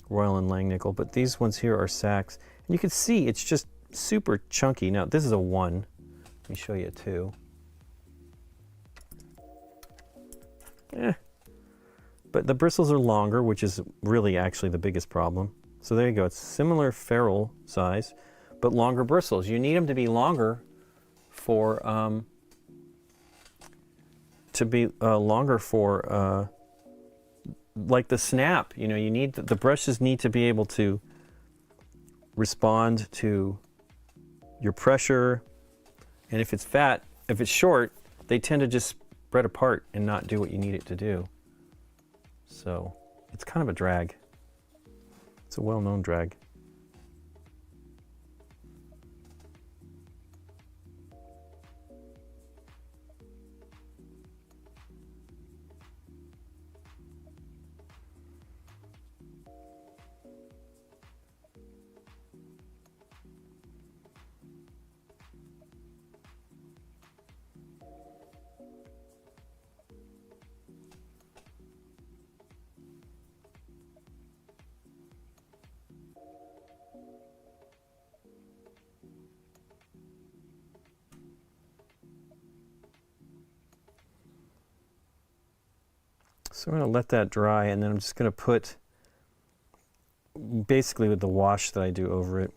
Royal and Langnickel, but these ones here are Saks, and you can see it's just super chunky. Now this is a 1. Let me show you a 2. But the bristles are longer, which is really actually the biggest problem. So there you go. It's similar ferrule size, but longer bristles. You need them to be longer for like the snap. You know, you need the brushes need to be able to respond to your pressure. And if it's fat, if it's short, they tend to just spread apart and not do what you need it to do. So it's kind of a drag. It's a well-known drag. So I'm going to let that dry, and then I'm just going to put, basically with the wash that I do over it,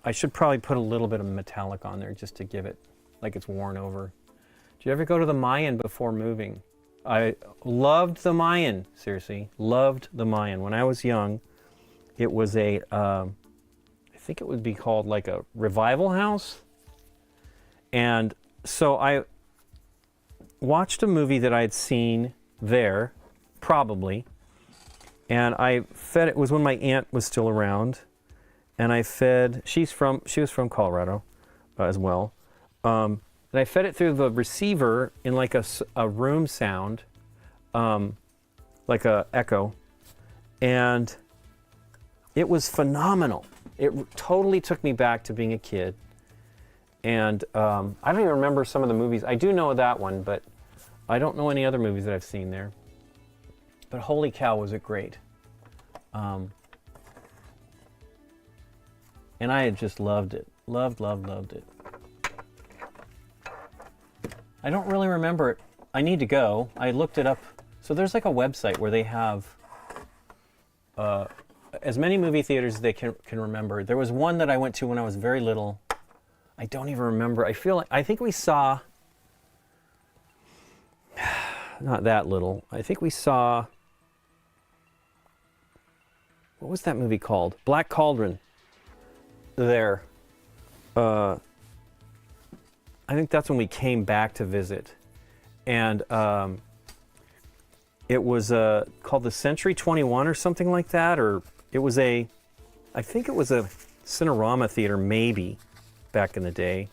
I should probably put a little bit of metallic on there just to give it like it's worn over. Did you ever go to the Mayan before moving? I loved the Mayan, seriously, loved the Mayan. When I was young, it was a, I think it would be called like a revival house. And so I watched a movie that I had seen there, probably, and I fed, it was when my aunt was still around, and I fed, she was from Colorado as well, and I fed it through the receiver in like a room sound, like a echo, and it was phenomenal. It totally took me back to being a kid. And I don't even remember some of the movies. I do know that one, but I don't know any other movies that I've seen there. But holy cow, was it great. And I had just loved it. Loved it. I don't really remember it. I need to go. I looked it up. So there's like a website where they have as many movie theaters as they can remember. There was one that I went to when I was very little. I don't even remember. I think we saw, not that little. I think we saw, what was that movie called? Black Cauldron. There. I think that's when we came back to visit. And it was called the Century 21 or something like that. Or it was I think it was a Cinerama theater maybe back in the day.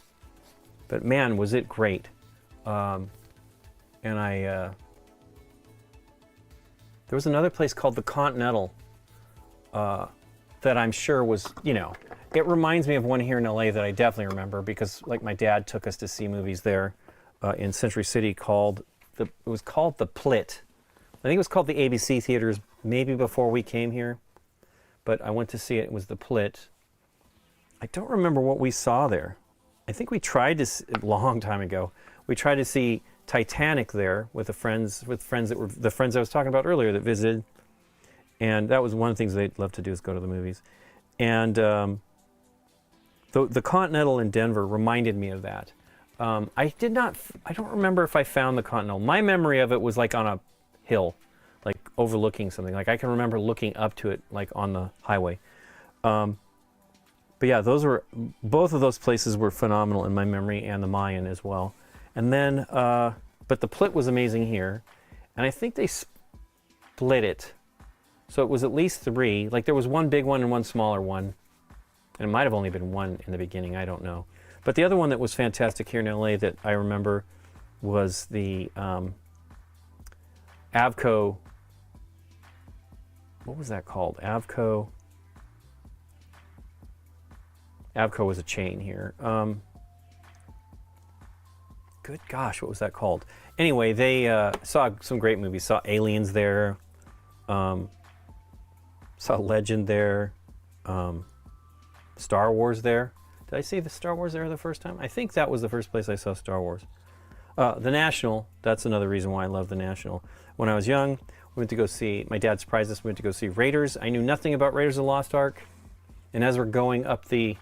But man, was it great. And there was another place called the Continental that I'm sure was, it reminds me of one here in LA that I definitely remember because like my dad took us to see movies there in Century City it was called the Plit. I think it was called the ABC Theaters maybe before we came here, but I went to see it. It was the Plit. I don't remember what we saw there. I think we tried to, a long time ago, we tried to see Titanic there with the friends that were the friends I was talking about earlier that visited, and that was one of the things they'd love to do is go to the movies. And the Continental in Denver reminded me of that. I don't remember if I found the Continental. My memory of it was like on a hill, like overlooking something. Like I can remember looking up to it, like on the highway. But yeah, both of those places were phenomenal in my memory, and the Mayan as well. And then, but the Plit was amazing here, and I think they split it. So it was at least 3. Like there was one big one and one smaller one. And it might have only been one in the beginning, I don't know. But the other one that was fantastic here in LA that I remember was the Avco. What was that called? Avco was a chain here. Good gosh, what was that called? Anyway, they saw some great movies. Saw Aliens there. Saw Legend there. Star Wars there. Did I see the Star Wars there the first time? I think that was the first place I saw Star Wars. The National, that's another reason why I love the National. When I was young, we went to go see, my dad surprised us, we went to go see Raiders. I knew nothing about Raiders of the Lost Ark. And as we're going up that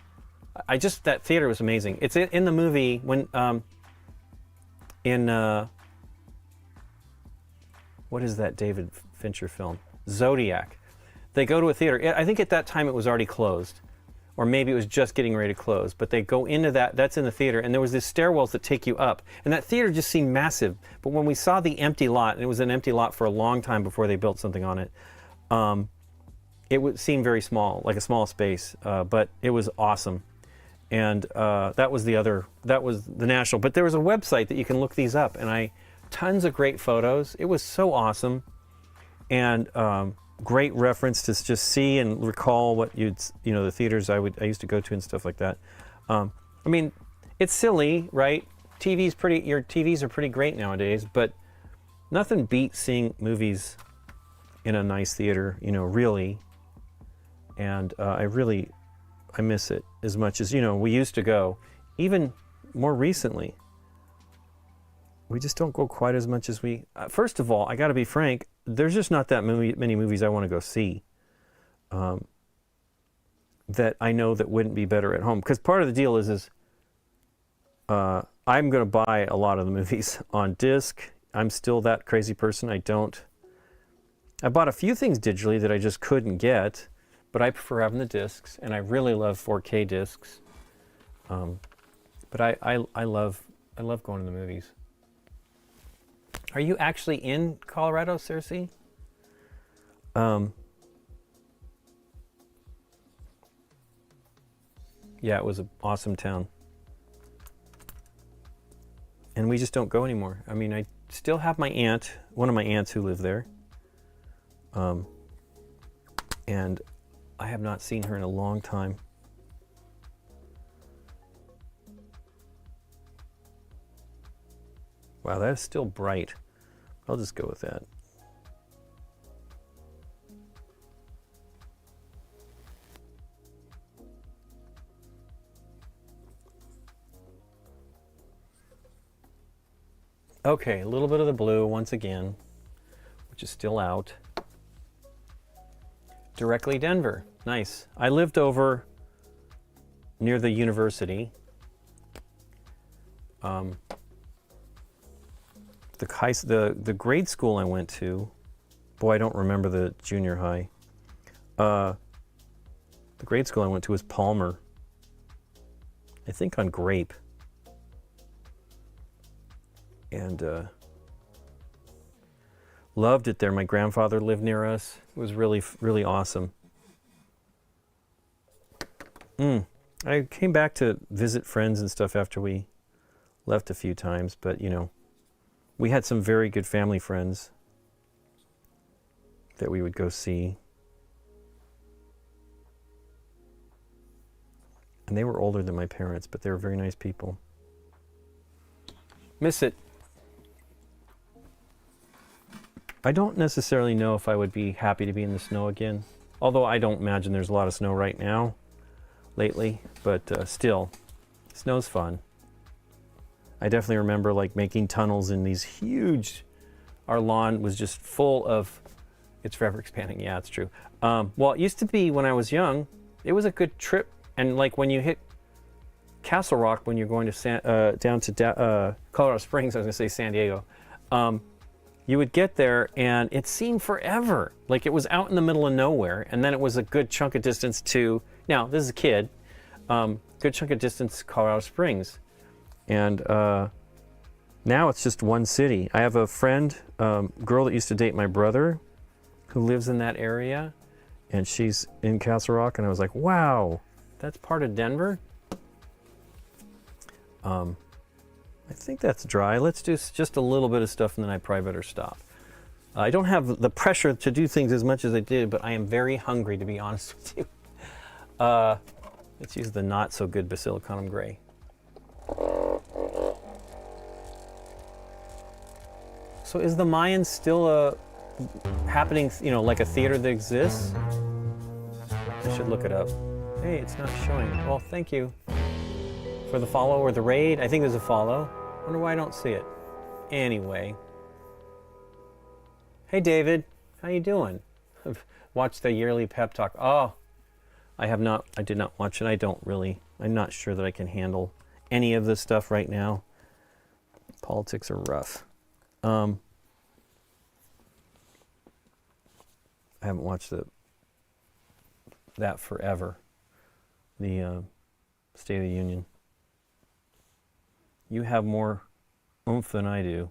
theater was amazing. It's in the movie when, what is that David Fincher film? Zodiac. They go to a theater. I think at that time it was already closed. Or maybe it was just getting ready to close. But they go into that's in the theater, and there was these stairwells that take you up. And that theater just seemed massive. But when we saw the empty lot, and it was an empty lot for a long time before they built something on it, it would seem very small, like a small space. But it was awesome. And that was the National. But there was a website that you can look these up, and tons of great photos. It was so awesome. And great reference to just see and recall what the theaters I used to go to and stuff like that. I mean, it's silly, right? Your TVs are pretty great nowadays, but nothing beats seeing movies in a nice theater, really. And I miss it as much as, we used to go. Even more recently, we just don't go quite as much as we... first of all, I got to be frank, there's just not that many movies I want to go see. that I know that wouldn't be better at home. Because part of the deal is I'm going to buy a lot of the movies on disc. I'm still that crazy person. I bought a few things digitally that I just couldn't get, but I prefer having the discs, and I really love 4K discs. But I love going to the movies. Are you actually in Colorado, Cersei? Yeah, it was an awesome town. And we just don't go anymore. I mean, I still have my aunt, one of my aunts who lived there. And I have not seen her in a long time. Wow, that is still bright. I'll just go with that. Okay, a little bit of the blue once again, which is still out. Directly Denver, nice. I lived over near the university. The grade school I went to, boy, I don't remember the junior high. The grade school I went to was Palmer. I think on Grape. And loved it there. My grandfather lived near us. It was really, really awesome. I came back to visit friends and stuff after we left a few times, but you know, we had some very good family friends that we would go see. And they were older than my parents, but they were very nice people. Miss it. I don't necessarily know if I would be happy to be in the snow again, although I don't imagine there's a lot of snow right now, lately, but still, snow's fun. I definitely remember like making tunnels in these huge, our lawn was just full of, it's forever expanding, yeah, it's true. Well, it used to be when I was young, it was a good trip, and like when you hit Castle Rock, when you're going to down to Colorado Springs, I was gonna say San Diego, you would get there and it seemed forever. Like it was out in the middle of nowhere, and then it was a good chunk of distance to, now this is a kid, good chunk of distance to Colorado Springs. And now it's just one city. I have a friend, girl that used to date my brother, who lives in that area, and she's in Castle Rock, and I was like, wow, that's part of Denver? I think that's dry. Let's do just a little bit of stuff, and then I probably better stop. I don't have the pressure to do things as much as I did, but I am very hungry, to be honest with you. Let's use the not so good Basilicum Gray. So is the Mayans still happening, you know, like a theater that exists? I should look it up. Hey, it's not showing. Well, thank you for the follow or the raid. I think there's a follow. I wonder why I don't see it. Anyway. Hey, David. How you doing? I've watched the yearly pep talk. Oh, I did not watch it. I'm not sure that I can handle any of this stuff right now. Politics are rough. I haven't watched that forever. The State of the Union. You have more oomph than I do.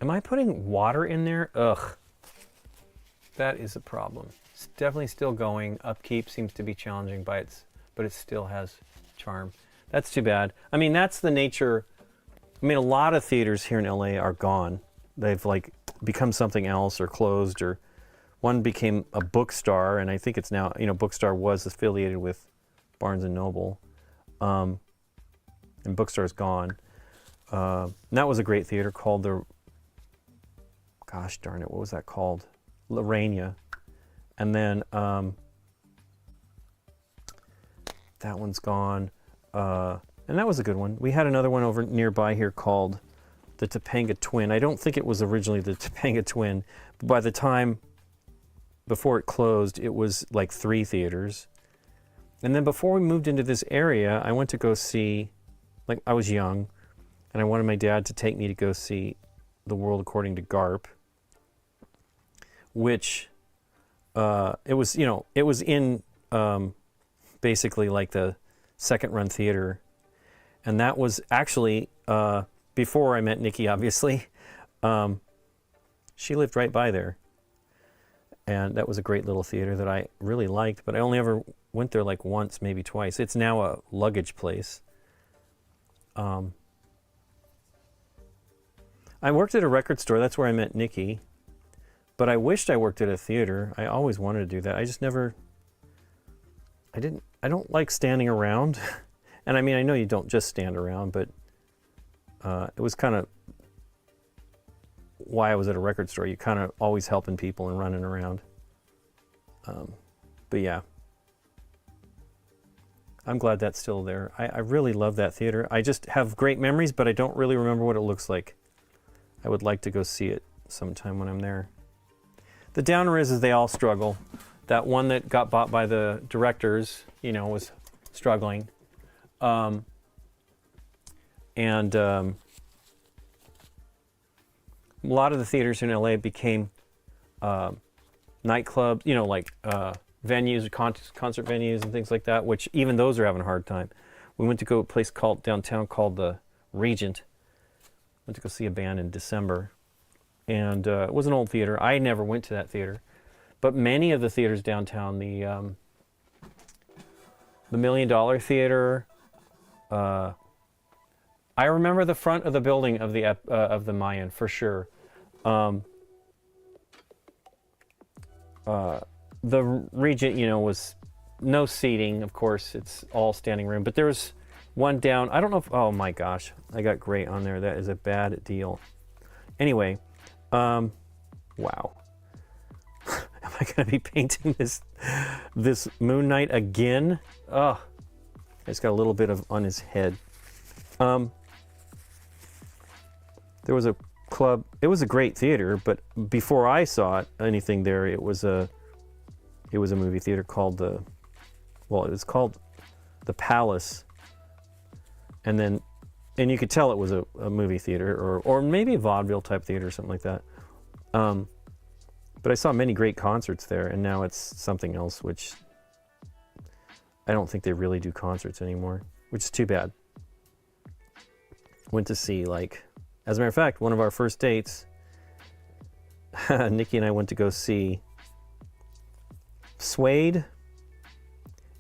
Am I putting water in there? Ugh. That is a problem. It's definitely still going. Upkeep seems to be challenging but it still has charm. That's too bad. I mean, that's the nature. I mean, a lot of theaters here in LA are gone. They've like become something else or closed, or one became a Bookstar, and I think it's now, you know, Bookstar was affiliated with Barnes and Noble, and Bookstar's gone. And that was a great theater called gosh darn it, what was that called? Lorania. And then That one's gone. And that was a good one. We had another one over nearby here called the Topanga Twin. I don't think it was originally the Topanga Twin, but by the time before it closed, it was like 3 theaters. And then before we moved into this area, I went to go see, like I was young, and I wanted my dad to take me to go see The World According to Garp, which it was, you know, it was in basically like the second run theater. And that was actually before I met Nikki, obviously. She lived right by there. And that was a great little theater that I really liked, but I only ever went there like once, maybe twice. It's now a luggage place. I worked at a record store. That's where I met Nikki. But I wished I worked at a theater. I always wanted to do that. I just never... I don't like standing around. And I mean, I know you don't just stand around, but it was kind of why I was at a record store. You kind of always helping people and running around. But yeah. I'm glad that's still there. I really love that theater. I just have great memories, but I don't really remember what it looks like. I would like to go see it sometime when I'm there. The downer is they all struggle. That one that got bought by the directors, you know, was struggling. A lot of the theaters in LA became nightclubs, you know, like venues, concert venues and things like that, which even those are having a hard time. We went to go to a place called downtown called the Regent. Went to go see a band in December. And it was an old theater. I never went to that theater. But many of the theaters downtown, the $1 Million Theater, I remember the front of the building of the Mayan for sure. The Regent, you know, was no seating. Of course, it's all standing room. But there was one down. I don't know if. Oh my gosh, I got great on there. That is a bad deal. Anyway, wow. Am I going to be painting this Moon Knight again? Oh, it's got a little bit of on his head. There was a club. It was a great theater, but before I saw anything there, it was a movie theater called it was called the Palace, and you could tell it was a movie theater or maybe a vaudeville type theater or something like that. But I saw many great concerts there, and now it's something else, which I don't think they really do concerts anymore, which is too bad. Went to see, like, as a matter of fact, one of our first dates, Nikki and I went to go see Suede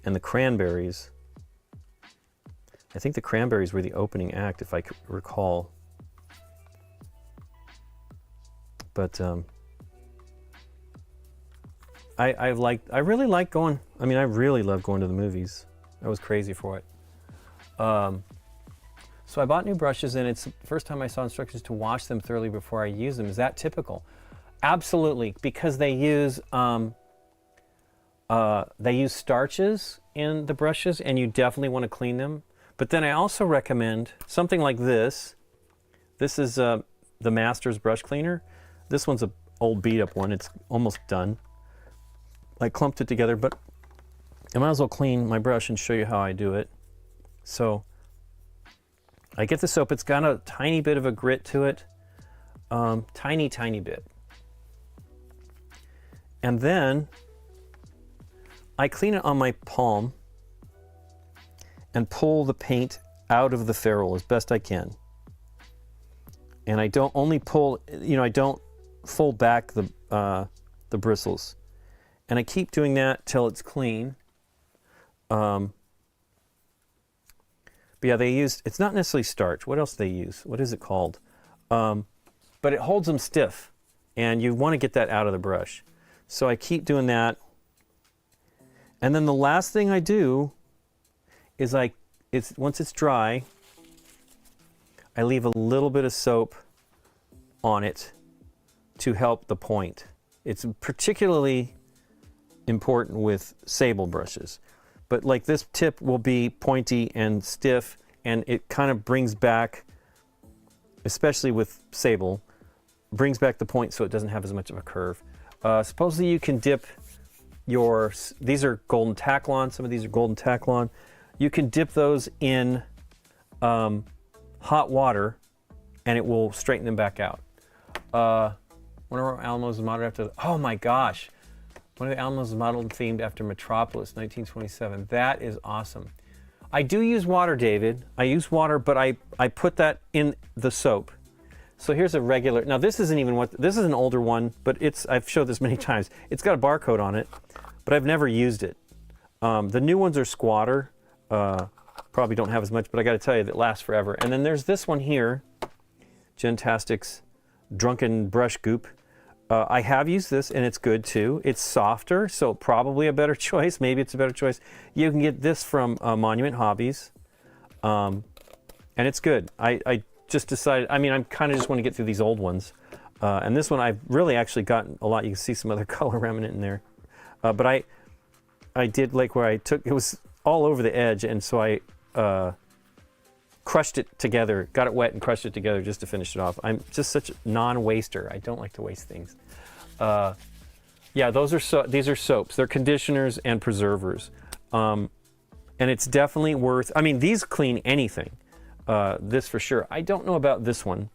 and the Cranberries. I think the Cranberries were the opening act, if I could recall. But I really like going. I mean, I really love going to the movies. I was crazy for it. So I bought new brushes, and it's the first time I saw instructions to wash them thoroughly before I use them. Is that typical? Absolutely, because they use starches in the brushes, and you definitely want to clean them. But then I also recommend something like this. This is the Masters brush cleaner. This one's an old beat-up one. It's almost done. I clumped it together, but I might as well clean my brush and show you how I do it. So I get the soap. It's got a tiny bit of a grit to it. Tiny bit. And then I clean it on my palm and pull the paint out of the ferrule as best I can. And I don't only pull, you know, I don't fold back the bristles. And I keep doing that till it's clean. But yeah, it's not necessarily starch. What else do they use? What is it called? But it holds them stiff, and you want to get that out of the brush. So I keep doing that. And then the last thing I do is once it's dry, I leave a little bit of soap on it to help the point. It's particularly important with sable brushes but like this tip will be pointy and stiff, and it kind of brings back, especially with sable, brings back the point so it doesn't have as much of a curve. Supposedly you can dip your, these are golden Taclon, some of these are golden Taclon. You can dip those in hot water and it will straighten them back out. One of our Alamos is modeled after, oh my gosh, one of the Alamos is modeled and themed after Metropolis, 1927. That is awesome. I do use water, David. I use water, but I put that in the soap. So here's a regular, now this isn't even what, this is an older one, but I've showed this many times. It's got a barcode on it, but I've never used it. The new ones are squatter. Probably don't have as much, but I got to tell you, that lasts forever. And then there's this one here, Gentastic's Drunken Brush Goop. I have used this, and it's good too. It's softer, so probably a better choice. Maybe it's a better choice. You can get this from Monument Hobbies, and it's good. I just decided, I mean, I'm kind of just want to get through these old ones. And this one I've really actually gotten a lot. You can see some other color remnant in there. But I did like where I took, it was all over the edge, and so I crushed it together, got it wet and crushed it together just to finish it off. I'm just such a non-waster. I don't like to waste things. Yeah, these are soaps. They're conditioners and preservers. And it's definitely worth, I mean, these clean anything. This for sure. I don't know about this one,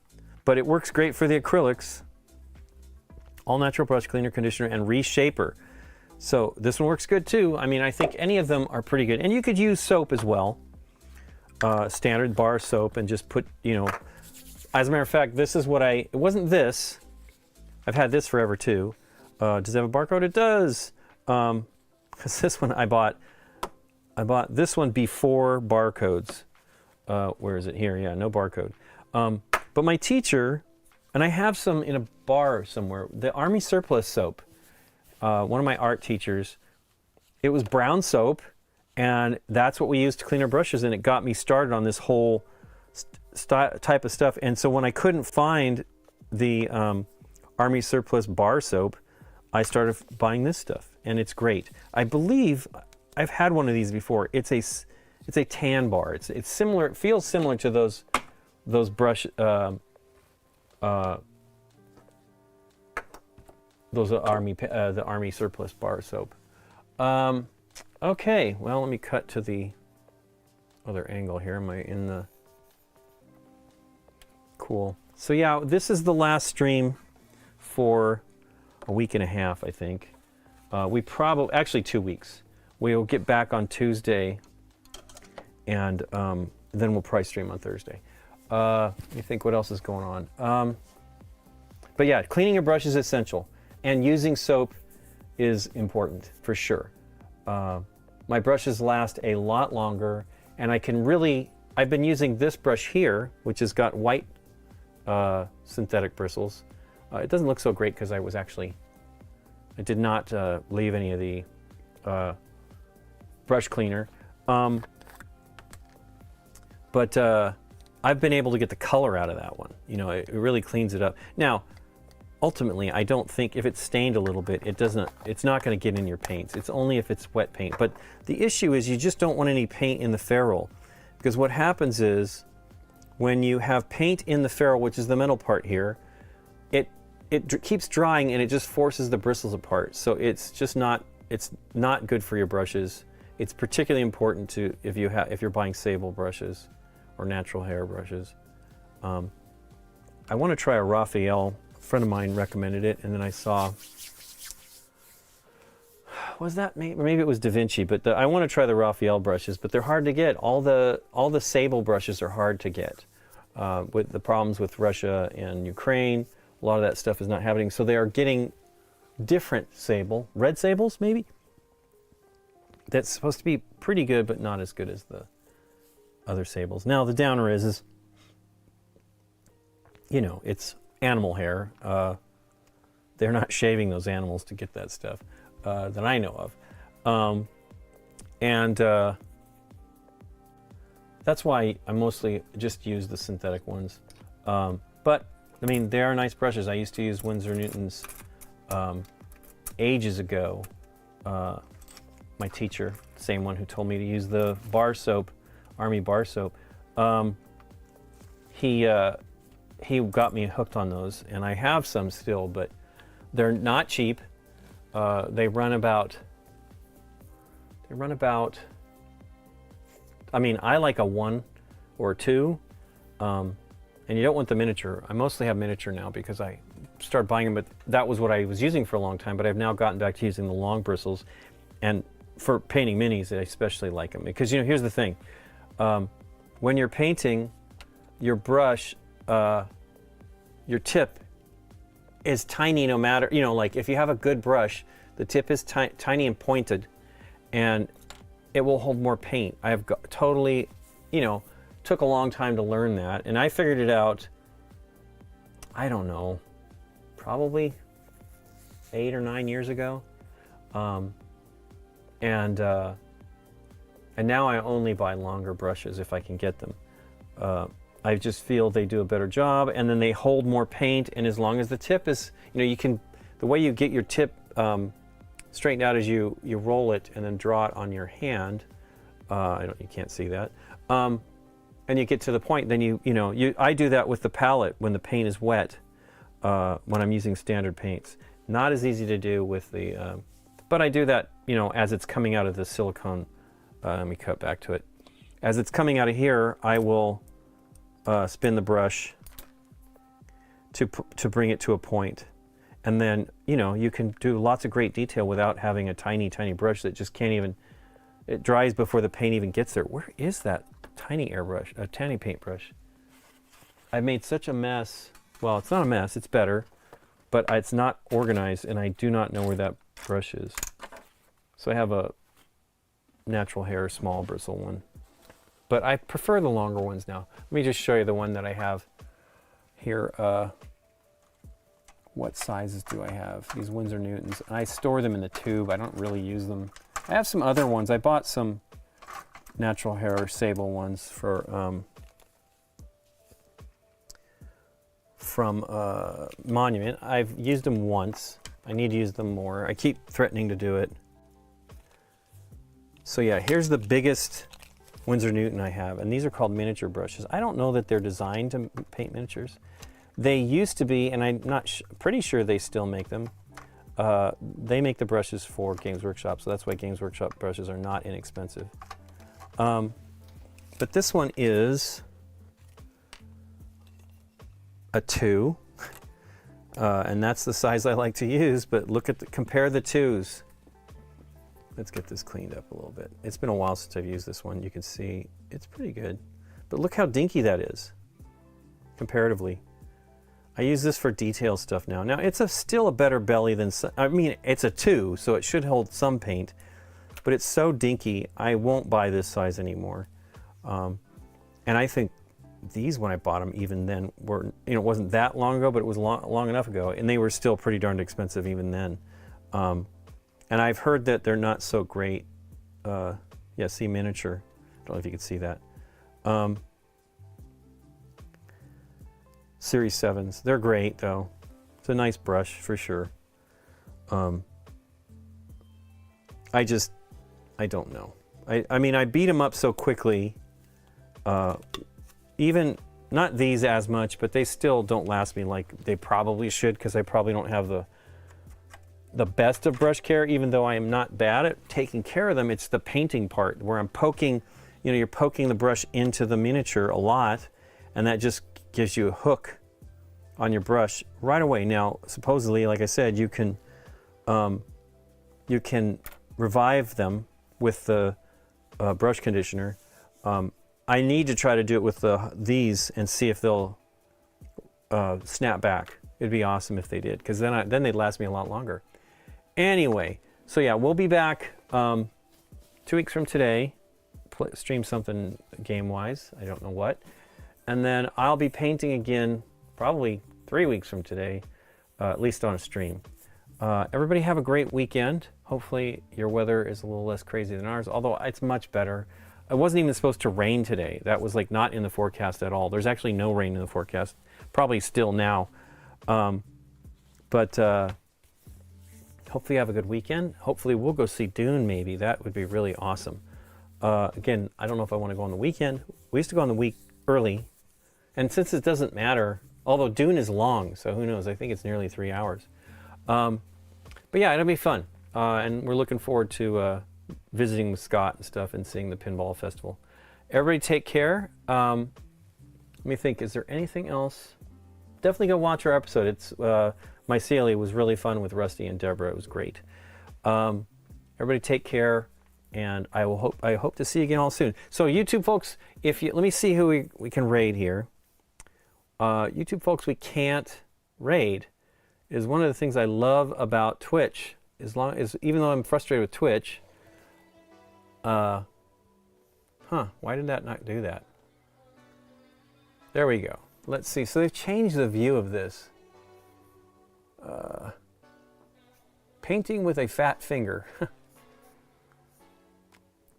but it works great for the acrylics. All natural brush cleaner, conditioner, and reshaper. So this one works good too. I mean, I think any of them are pretty good. And you could use soap as well. Standard bar soap, and just put, you know, as a matter of fact, this is what it wasn't this. I've had this forever too. Does it have a barcode? It does. Because this one I bought this one before barcodes. Where is it? Here, yeah, no barcode. But my teacher, and I have some in a bar somewhere, the Army Surplus soap, one of my art teachers, it was brown soap, and that's what we used to clean our brushes, and it got me started on this whole type of stuff. And so when I couldn't find the Army Surplus bar soap, I started buying this stuff, and it's great. I believe I've had one of these before. It's a tan bar. It's similar. It feels similar to those brush the Army Surplus bar soap. Okay, well, let me cut to the other angle here. Am I in the... Cool. So yeah, this is the last stream for a week and a half, I think. We probably, actually 2 weeks. We'll get back on Tuesday, and then we'll probably stream on Thursday. Let me think what else is going on. But yeah, cleaning your brush is essential, and using soap is important for sure. My brushes last a lot longer, and I can really, I've been using this brush here, which has got white synthetic bristles. It doesn't look so great because I did not leave any of the brush cleaner. But I've been able to get the color out of that one. You know, it really cleans it up. Now, ultimately, I don't think if it's stained a little bit, it's not going to get in your paints. It's only if it's wet paint. But the issue is you just don't want any paint in the ferrule, because what happens is when you have paint in the ferrule, which is the metal part here, it keeps drying and it just forces the bristles apart. So it's just not good for your brushes. It's particularly important to if you're buying sable brushes or natural hair brushes. I want to try a Raphael. A friend of mine recommended it, and then I saw, was that maybe it was Da Vinci, but I want to try the Raphael brushes, but they're hard to get. All the sable brushes are hard to get. With the problems with Russia and Ukraine, a lot of that stuff is not happening. So they are getting different sable, red sables maybe. That's supposed to be pretty good, but not as good as the other sables. Now the downer is you know, it's animal hair. They're not shaving those animals to get that stuff that I know of. That's why I mostly just use the synthetic ones. But, I mean, they are nice brushes. I used to use Winsor Newton's ages ago. my teacher, same one who told me to use the bar soap, Army bar soap, he got me hooked on those, and I have some still, but they're not cheap. They run about, I mean, I like a 1 or 2, and you don't want the miniature. I mostly have miniature now because I started buying them, but that was what I was using for a long time, but I've now gotten back to using the long bristles, and for painting minis, I especially like them because, you know, here's the thing. When you're painting, your brush, your tip is tiny no matter, you know, like if you have a good brush, the tip is tiny and pointed, and it will hold more paint. I have totally, you know, took a long time to learn that, and I figured it out, I don't know, probably 8 or 9 years ago. And now I only buy longer brushes if I can get them. I just feel they do a better job, and then they hold more paint, and as long as the tip is, you know, you can, the way you get your tip straightened out is you roll it and then draw it on your hand. You can't see that. And you get to the point, then I do that with the palette when the paint is wet, when I'm using standard paints. Not as easy to do with the, but I do that, you know, as it's coming out of the silicone. Let me cut back to it. As it's coming out of here, I will spin the brush to bring it to a point. And then, you know, you can do lots of great detail without having a tiny, tiny brush that just can't even, it dries before the paint even gets there. Where is that tiny airbrush, a tiny paintbrush? I've made such a mess. Well, it's not a mess, it's better, but it's not organized, and I do not know where that brush is. So I have a natural hair small bristle one, but I prefer the longer ones now. Let me just show you the one that I have here. What sizes do I have? These Winsor Newtons. I store them in the tube. I don't really use them. I have some other ones. I bought some natural hair sable ones from Monument. I've used them once. I need to use them more. I keep threatening to do it. So yeah, here's the biggest Winsor Newton I have, and these are called miniature brushes. I don't know that they're designed to paint miniatures. They used to be, and I'm not pretty sure they still make them. They make the brushes for Games Workshop, so that's why Games Workshop brushes are not inexpensive. But this one is a 2, and that's the size I like to use, but look at compare the 2s. Let's get this cleaned up a little bit. It's been a while since I've used this one. You can see it's pretty good, but look how dinky that is comparatively. I use this for detail stuff now. Now it's still a better belly than, I mean, it's a 2, so it should hold some paint, but it's so dinky, I won't buy this size anymore. And I think these, when I bought them, even then, were, you know, it wasn't that long ago, but it was long enough ago, and they were still pretty darned expensive even then. And I've heard that they're not so great. Yeah, see miniature. I don't know if you can see that. Series 7s. They're great, though. It's a nice brush, for sure. I don't know. I mean, I beat them up so quickly. Even, not these as much, but they still don't last me like they probably should, because I probably don't have the best of brush care, even though I am not bad at taking care of them. It's the painting part where I'm poking, you know, you're poking the brush into the miniature a lot, and that just gives you a hook on your brush right away. Now, supposedly, like I said, you can revive them with the brush conditioner. I need to try to do it with these and see if they'll snap back. It'd be awesome if they did, because then they'd last me a lot longer. Anyway, so yeah, we'll be back 2 weeks from today, stream something game-wise, I don't know what, and then I'll be painting again probably 3 weeks from today, at least on a stream. Everybody have a great weekend. Hopefully your weather is a little less crazy than ours, although it's much better. It wasn't even supposed to rain today. That was like not in the forecast at all. There's actually no rain in the forecast, probably still now. But hopefully you have a good weekend. Hopefully we'll go see Dune maybe. That would be really awesome. Again, I don't know if I want to go on the weekend. We used to go on the week early. And since it doesn't matter, although Dune is long, so who knows? I think it's nearly 3 hours. But yeah, it'll be fun. And we're looking forward to visiting with Scott and stuff and seeing the Pinball Festival. Everybody take care. Let me think, is there anything else? Definitely go watch our episode. It's Mycelia was really fun with Rusty and Deborah. It was great. Everybody take care, and I hope to see you again all soon. So YouTube folks, let me see who we can raid here. YouTube folks, we can't raid. Is one of the things I love about Twitch. Even though I'm frustrated with Twitch, why did that not do that? There we go. Let's see. So they've changed the view of this. Painting with a fat finger.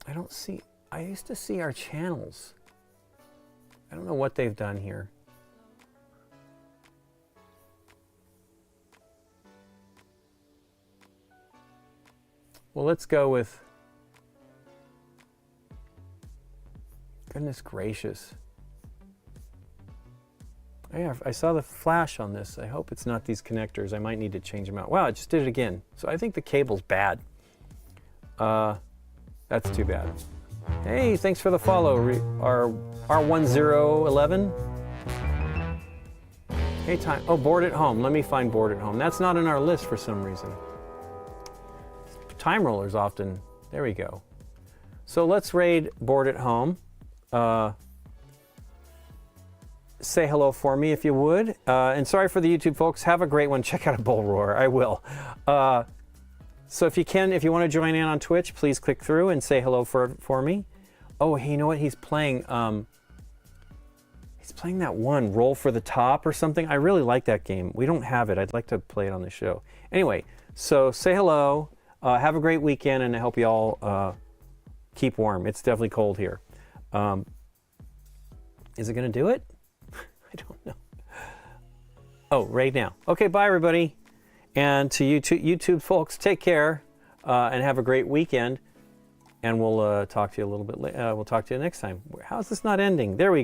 I don't see. I used to see our channels. I don't know what they've done here. Well, let's go with. Goodness gracious. Yeah, I saw the flash on this. I hope it's not these connectors. I might need to change them out. Wow, it just did it again. So I think the cable's bad. That's too bad. Hey, thanks for the follow, R1011. Hey, time. Oh, Bored at Home. Let me find Bored at Home. That's not in our list for some reason. Time rollers often. There we go. So let's raid Bored at Home. Say hello for me if you would. And sorry for the YouTube folks. Have a great one. Check out a Bull Roar. I will. So if you want to join in on Twitch, please click through and say hello for me. Oh, hey, you know what? He's playing that one, Roll for the Top or something. I really like that game. We don't have it. I'd like to play it on the show. Anyway, so say hello. Have a great weekend, and I hope you all keep warm. It's definitely cold here. Is it going to do it? I don't know. Oh, right now. Okay, bye, everybody. And to YouTube folks, take care and have a great weekend. And we'll talk to you a little bit later. We'll talk to you next time. How's this not ending? There we go.